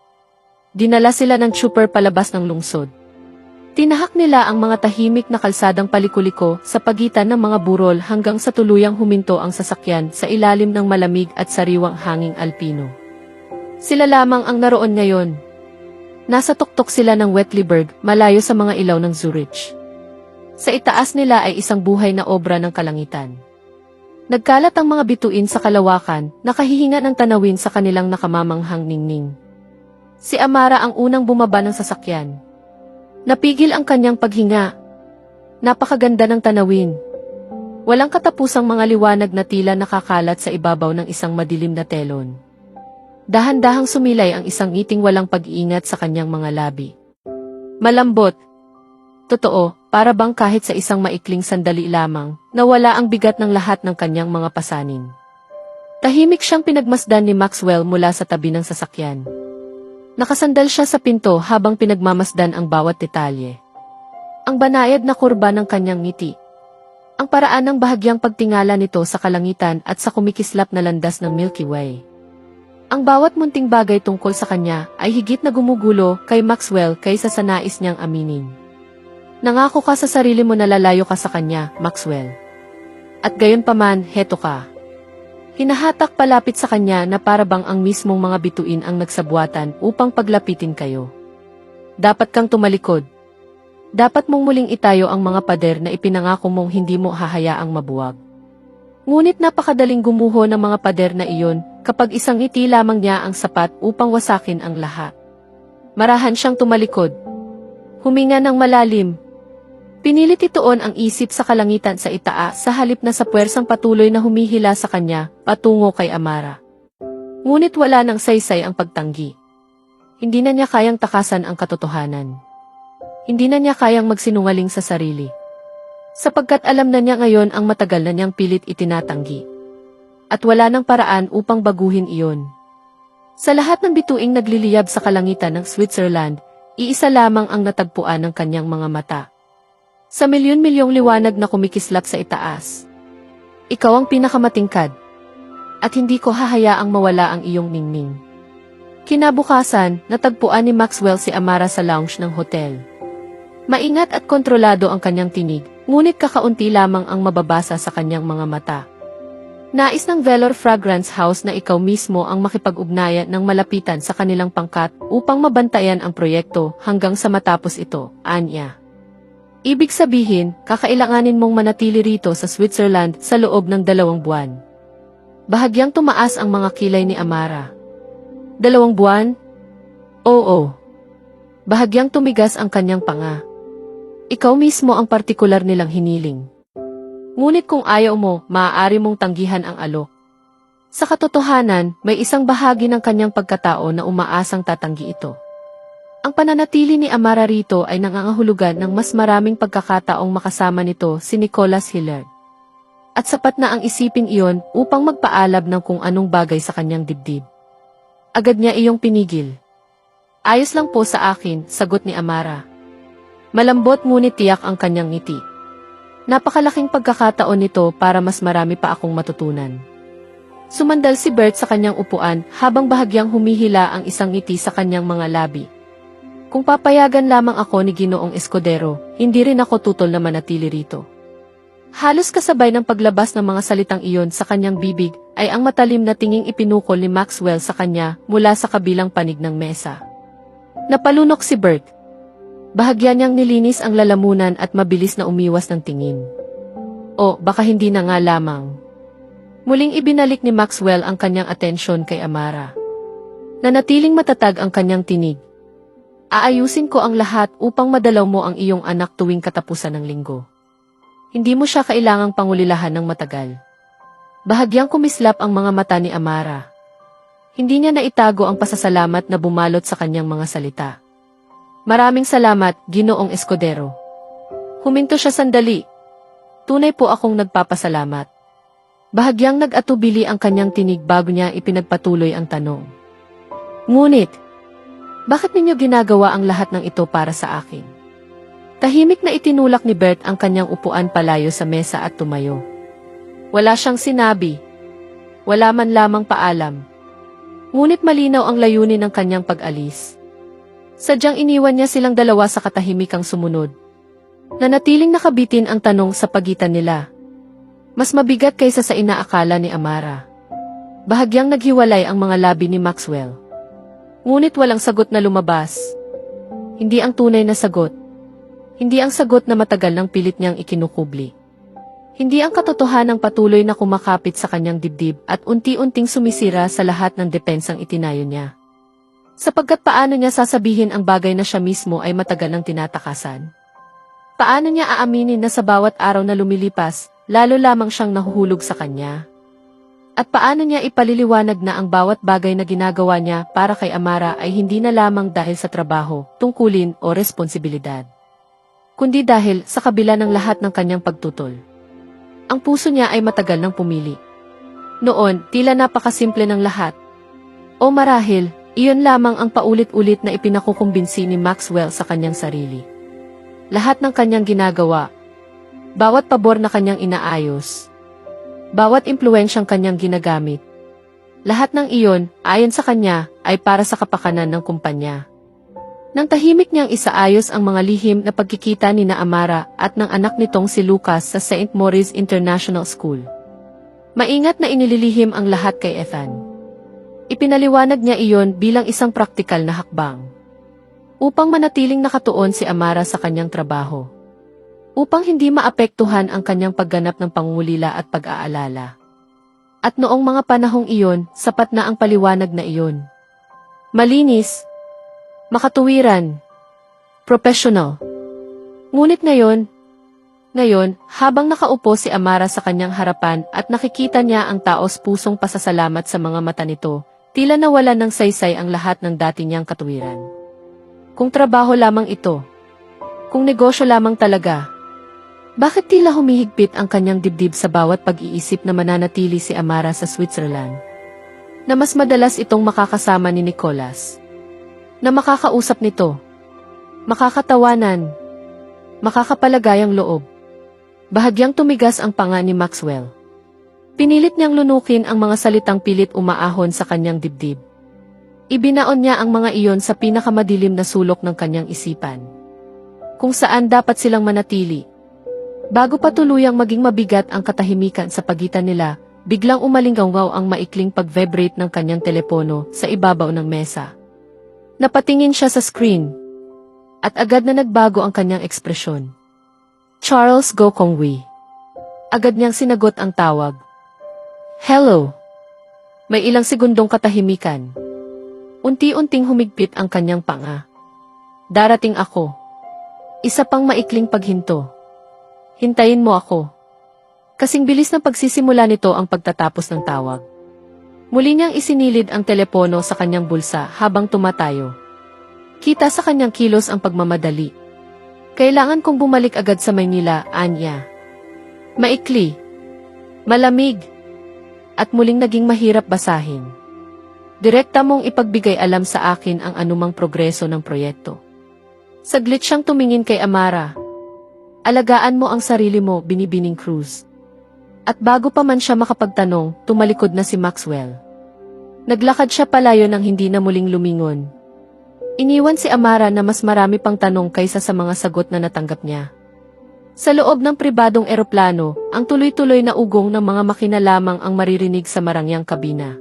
Dinala sila ng trooper palabas ng lungsod. Tinahak nila ang mga tahimik na kalsadang palikuliko sa pagitan ng mga burol hanggang sa tuluyang huminto ang sasakyan sa ilalim ng malamig at sariwang hanging alpino. Sila lamang ang naroon ngayon. Nasa tuktok sila ng Wetliberg, malayo sa mga ilaw ng Zurich. Sa itaas nila ay isang buhay na obra ng kalangitan. Nagkalat ang mga bituin sa kalawakan, nakahihinga ng tanawin sa kanilang nakamamanghang ningning. Si Amara ang unang bumaba ng sasakyan. Napigil ang kanyang paghinga. Napakaganda ng tanawin. Walang katapusang mga liwanag na tila nakakalat sa ibabaw ng isang madilim na telon. Dahan-dahang sumilay ang isang ngiting walang pag-iingat sa kanyang mga labi. Malambot. Totoo, para bang kahit sa isang maikling sandali lamang, nawala ang bigat ng lahat ng kanyang mga pasanin. Tahimik siyang pinagmasdan ni Maxwell mula sa tabi ng sasakyan. Nakasandal siya sa pinto habang pinagmamasdan ang bawat detalye. Ang banayad na kurba ng kanyang ngiti. Ang paraan ng bahagyang pagtingala nito sa kalangitan at sa kumikislap na landas ng Milky Way. Ang bawat munting bagay tungkol sa kanya ay higit na gumugulo kay Maxwell kaysa sa nais niyang aminin. Nangako ka sa sarili mo na lalayo ka sa kanya, Maxwell. At gayon paman, heto ka. Hinahatak palapit sa kanya na para bang ang mismong mga bituin ang nagsabwatan upang paglapitin kayo. Dapat kang tumalikod. Dapat mong muling itayo ang mga pader na ipinangako mong hindi mo hahayaang mabuwag. Ngunit napakadaling gumuho ng mga pader na iyon kapag isang ngiti lamang niya ang sapat upang wasakin ang lahat. Marahan siyang tumalikod. Huminga ng malalim. Pinilit ituon ang isip sa kalangitan sa itaas sa halip na sa puwersang patuloy na humihila sa kanya patungo kay Amara. Ngunit wala nang saysay ang pagtanggi. Hindi na niya kayang takasan ang katotohanan. Hindi na niya kayang magsinungaling sa sarili. Sapagkat alam na niya ngayon ang matagal na niyang pilit itinatanggi. At wala nang paraan upang baguhin iyon. Sa lahat ng bituing nagliliyab sa kalangitan ng Switzerland, iisa lamang ang natagpuan ng kanyang mga mata. Sa milyon-milyong liwanag na kumikislap sa itaas. Ikaw ang pinakamatingkad. At hindi ko hahayaang mawala ang iyong ningning. Kinabukasan, natagpuan ni Maxwell si Amara sa lounge ng hotel. Maingat at kontrolado ang kanyang tinig, ngunit kakaunti lamang ang mababasa sa kanyang mga mata. Nais ng Velor Fragrance House na ikaw mismo ang makipag-ugnayan ng malapitan sa kanilang pangkat upang mabantayan ang proyekto hanggang sa matapos ito, anya. Ibig sabihin, kakailanganin mong manatili rito sa Switzerland sa loob ng 2 buwan. Bahagyang tumaas ang mga kilay ni Amara. 2 buwan? Oo. Bahagyang tumigas ang kanyang panga. Ikaw mismo ang partikular nilang hiniling. Ngunit kung ayaw mo, maaari mong tanggihan ang alok. Sa katotohanan, may isang bahagi ng kanyang pagkatao na umaasang tatanggi ito. Ang pananatili ni Amara rito ay nangangahulugan ng mas maraming pagkakataong makasama nito si Nicholas Hillard. At sapat na ang isipin iyon upang magpaalab ng kung anong bagay sa kanyang dibdib. Agad niya iyong pinigil. Ayos lang po sa akin, sagot ni Amara. Malambot ngunit tiyak ang kanyang ngiti. Napakalaking pagkakataon nito para mas marami pa akong matutunan. Sumandal si Bert sa kanyang upuan habang bahagyang humihila ang isang ngiti sa kanyang mga labi. Kung papayagan lamang ako ni Ginoong Escudero, hindi rin ako tutol na manatili rito. Halos kasabay ng paglabas ng mga salitang iyon sa kanyang bibig ay ang matalim na tinging ipinukol ni Maxwell sa kanya mula sa kabilang panig ng mesa. Napalunok si Bert. Bahagya niyang nilinis ang lalamunan at mabilis na umiwas ng tingin. O baka hindi na nga lamang. Muling ibinalik ni Maxwell ang kanyang atensyon kay Amara. Nanatiling matatag ang kanyang tinig. Aayusin ko ang lahat upang madalaw mo ang iyong anak tuwing katapusan ng linggo. Hindi mo siya kailangang pangulilahan ng matagal. Bahagyang kumislap ang mga mata ni Amara. Hindi niya naitago ang pasasalamat na bumalot sa kanyang mga salita. Maraming salamat, Ginoong Escudero. Huminto siya sandali. Tunay po akong nagpapasalamat. Bahagyang nag-atubili ang kanyang tinig bago niya ipinagpatuloy ang tanong. Ngunit, bakit ninyo ginagawa ang lahat ng ito para sa akin? Tahimik na itinulak ni Bert ang kanyang upuan palayo sa mesa at tumayo. Wala siyang sinabi. Wala man lamang paalam. Ngunit malinaw ang layunin ng kanyang pag-alis. Sadyang iniwan niya silang dalawa sa katahimikang sumunod. Nanatiling nakabitin ang tanong sa pagitan nila. Mas mabigat kaysa sa inaakala ni Amara. Bahagyang naghiwalay ang mga labi ni Maxwell. Ngunit walang sagot na lumabas. Hindi ang tunay na sagot. Hindi ang sagot na matagal ng pilit niyang ikinukubli. Hindi ang katotohanang patuloy na kumakapit sa kanyang dibdib at unti-unting sumisira sa lahat ng depensang itinayo niya. Sapagkat paano niya sasabihin ang bagay na siya mismo ay matagal nang tinatakasan? Paano niya aaminin na sa bawat araw na lumilipas, lalo lamang siyang nahuhulog sa kanya? At paano niya ipaliliwanag na ang bawat bagay na ginagawa niya para kay Amara ay hindi na lamang dahil sa trabaho, tungkulin o responsibilidad, kundi dahil sa kabila ng lahat ng kanyang pagtutol? Ang puso niya ay matagal nang pumili. Noon, tila napakasimple ng lahat. O marahil, iyon lamang ang paulit-ulit na ipinakukumbinsi ni Maxwell sa kanyang sarili. Lahat ng kanyang ginagawa, bawat pabor na kanyang inaayos, bawat impluensyang kanyang ginagamit, lahat ng iyon, ayon sa kanya, ay para sa kapakanan ng kumpanya. Nang tahimik niyang isaayos ang mga lihim na pagkikita ni na Amara at ng anak nitong si Lucas sa St. Maurice International School. Maingat na inililihim ang lahat kay Ethan. Ipinaliwanag niya iyon bilang isang praktikal na hakbang. Upang manatiling nakatuon si Amara sa kanyang trabaho. Upang hindi maapektuhan ang kanyang pagganap ng pangungulila at pag-aalala. At noong mga panahong iyon, sapat na ang paliwanag na iyon. Malinis, makatuwiran, professional. Ngunit ngayon, habang nakaupo si Amara sa kanyang harapan at nakikita niya ang taos-pusong pasasalamat sa mga mata nito, tila nawalan ng saysay ang lahat ng dati niyang katuwiran. Kung trabaho lamang ito, kung negosyo lamang talaga, bakit tila humihigpit ang kanyang dibdib sa bawat pag-iisip na mananatili si Amara sa Switzerland? Na mas madalas itong makakasama ni Nicholas. Na makakausap nito. Makakatawanan. Makakapalagayang loob. Bahagyang tumigas ang panga ni Maxwell. Pinilit niyang lunukin ang mga salitang pilit umaahon sa kanyang dibdib. Ibinaon niya ang mga iyon sa pinakamadilim na sulok ng kanyang isipan. Kung saan dapat silang manatili. Bago pa tuluyang maging mabigat ang katahimikan sa pagitan nila, biglang umalinggaw ang maikling pag-vibrate ng kanyang telepono sa ibabaw ng mesa. Napatingin siya sa screen. At agad na nagbago ang kanyang ekspresyon. Charles Gokongwi. Agad niyang sinagot ang tawag. Hello. May ilang segundong katahimikan. Unti-unting humigpit ang kanyang panga. Darating ako. Isa pang maikling paghinto. Hintayin mo ako. Kasing bilis ng pagsisimula nito ang pagtatapos ng tawag. Muli niyang isinilid ang telepono sa kanyang bulsa habang tumatayo. Kita sa kanyang kilos ang pagmamadali. Kailangan kong bumalik agad sa Maynila, Anya. Maikli. Malamig. At muling naging mahirap basahin. Direkta mong ipagbigay alam sa akin ang anumang progreso ng proyekto. Saglit siyang tumingin kay Amara. Alagaan mo ang sarili mo, Binibining Cruz. At bago pa man siya makapagtanong, tumalikod na si Maxwell. Naglakad siya palayo nang hindi na muling lumingon. Iniwan si Amara na mas marami pang tanong kaysa sa mga sagot na natanggap niya. Sa loob ng pribadong eroplano, ang tuloy-tuloy na ugong ng mga makina lamang ang maririnig sa marangyang kabina.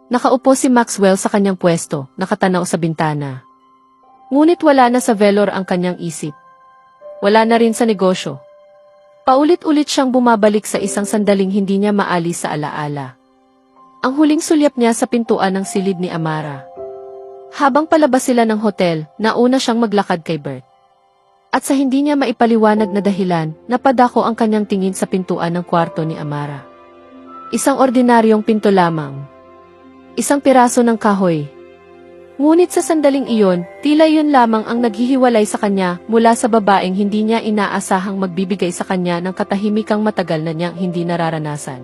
Nakaupo si Maxwell sa kanyang pwesto, nakatanaw sa bintana. Ngunit wala na sa Velor ang kanyang isip. Wala na rin sa negosyo. Paulit-ulit siyang bumabalik sa isang sandaling hindi niya maalis sa alaala. Ang huling sulyap niya sa pintuan ng silid ni Amara. Habang palabas sila ng hotel, nauna siyang maglakad kay Bert. At sa hindi niya maipaliwanag na dahilan, napadako ang kanyang tingin sa pintuan ng kwarto ni Amara. Isang ordinaryong pinto lamang. Isang piraso ng kahoy. Ngunit sa sandaling iyon, tila yun lamang ang naghihiwalay sa kanya mula sa babaeng hindi niya inaasahang magbibigay sa kanya ng katahimikang matagal na niyang hindi nararanasan.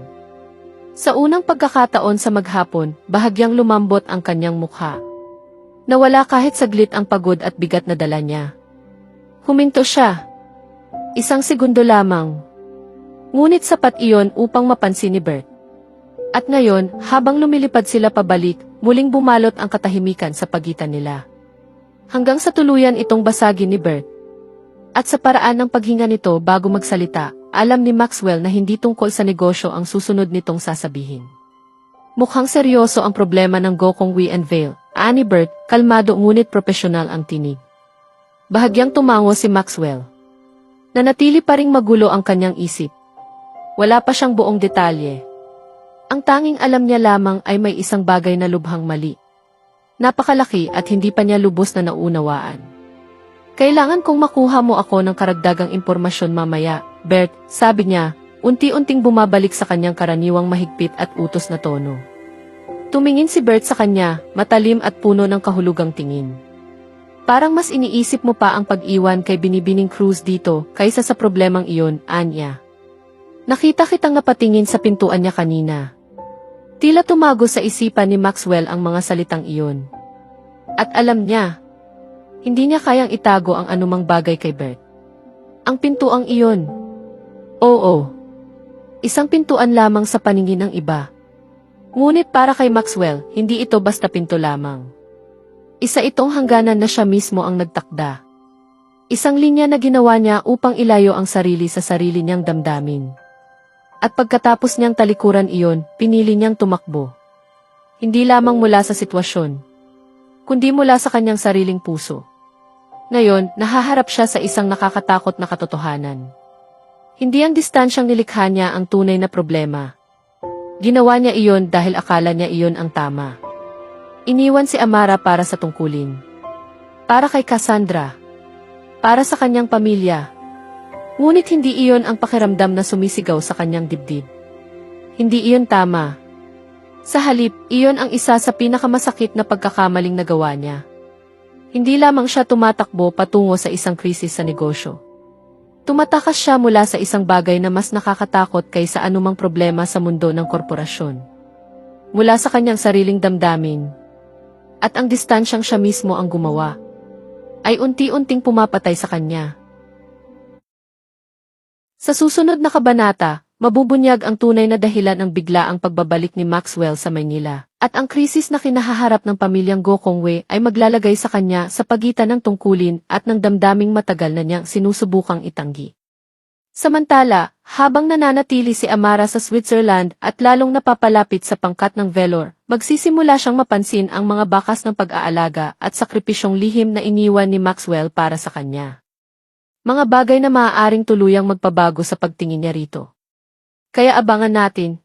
Sa unang pagkakataon sa maghapon, bahagyang lumambot ang kanyang mukha. Nawala kahit saglit ang pagod at bigat na dala niya. Huminto siya. Isang segundo lamang. Ngunit sapat iyon upang mapansin ni Bert. At ngayon, habang lumilipad sila pabalik, muling bumalot ang katahimikan sa pagitan nila. Hanggang sa tuluyan itong basagin ni Bert. At sa paraan ng paghinga nito bago magsalita, alam ni Maxwell na hindi tungkol sa negosyo ang susunod nitong sasabihin. Mukhang seryoso ang problema ng Gokong Wei and Vale, ani Bert, kalmado ngunit profesional ang tinig. Bahagyang tumango si Maxwell. Nanatili pa ring magulo ang kanyang isip. Wala pa siyang buong detalye. Ang tanging alam niya lamang ay may isang bagay na lubhang mali. Napakalaki at hindi pa niya lubos na naunawaan. Kailangan kong makuha mo ako ng karagdagang impormasyon mamaya, Bert, sabi niya, unti-unting bumabalik sa kanyang karaniwang mahigpit at utos na tono. Tumingin si Bert sa kanya, matalim at puno ng kahulugang tingin. Parang mas iniisip mo pa ang pag-iwan kay Binibining Cruz dito kaysa sa problemang iyon, anya. Nakita kitang napatingin sa pintuan niya kanina. Tila tumago sa isipan ni Maxwell ang mga salitang iyon. At alam niya, hindi niya kayang itago ang anumang bagay kay Bert. Ang pintuang iyon. Oo. Isang pintuan lamang sa paningin ng iba. Ngunit para kay Maxwell, hindi ito basta pinto lamang. Isa itong hangganan na siya mismo ang nagtakda. Isang linya na ginawa niya upang ilayo ang sarili sa sarili niyang damdamin. At pagkatapos niyang talikuran iyon, pinili niyang tumakbo. Hindi lamang mula sa sitwasyon, kundi mula sa kanyang sariling puso. Ngayon, nahaharap siya sa isang nakakatakot na katotohanan. Hindi ang distansyang nilikha niya ang tunay na problema. Ginawa niya iyon dahil akala niya iyon ang tama. Iniwan si Amara para sa tungkulin. Para kay Cassandra. Para sa kanyang pamilya. Ngunit hindi iyon ang pakiramdam na sumisigaw sa kanyang dibdib. Hindi iyon tama. Sa halip, iyon ang isa sa pinakamasakit na pagkakamaling nagawa niya. Hindi lamang siya tumatakbo patungo sa isang krisis sa negosyo. Tumatakas siya mula sa isang bagay na mas nakakatakot kaysa anumang problema sa mundo ng korporasyon. Mula sa kanyang sariling damdamin. At ang distansyang siya mismo ang gumawa, ay unti-unting pumapatay sa kanya. Sa susunod na kabanata, mabubunyag ang tunay na dahilan ng biglaang pagbabalik ni Maxwell sa Maynila, at ang krisis na kinahaharap ng pamilyang Gokong Wei ay maglalagay sa kanya sa pagitan ng tungkulin at ng damdaming matagal na niyang sinusubukang itanggi. Samantala, habang nananatili si Amara sa Switzerland at lalong napapalapit sa pangkat ng Velor, magsisimula siyang mapansin ang mga bakas ng pag-aalaga at sakripisyong lihim na iniwan ni Maxwell para sa kanya. Mga bagay na maaaring tuluyang magpabago sa pagtingin niya rito. Kaya abangan natin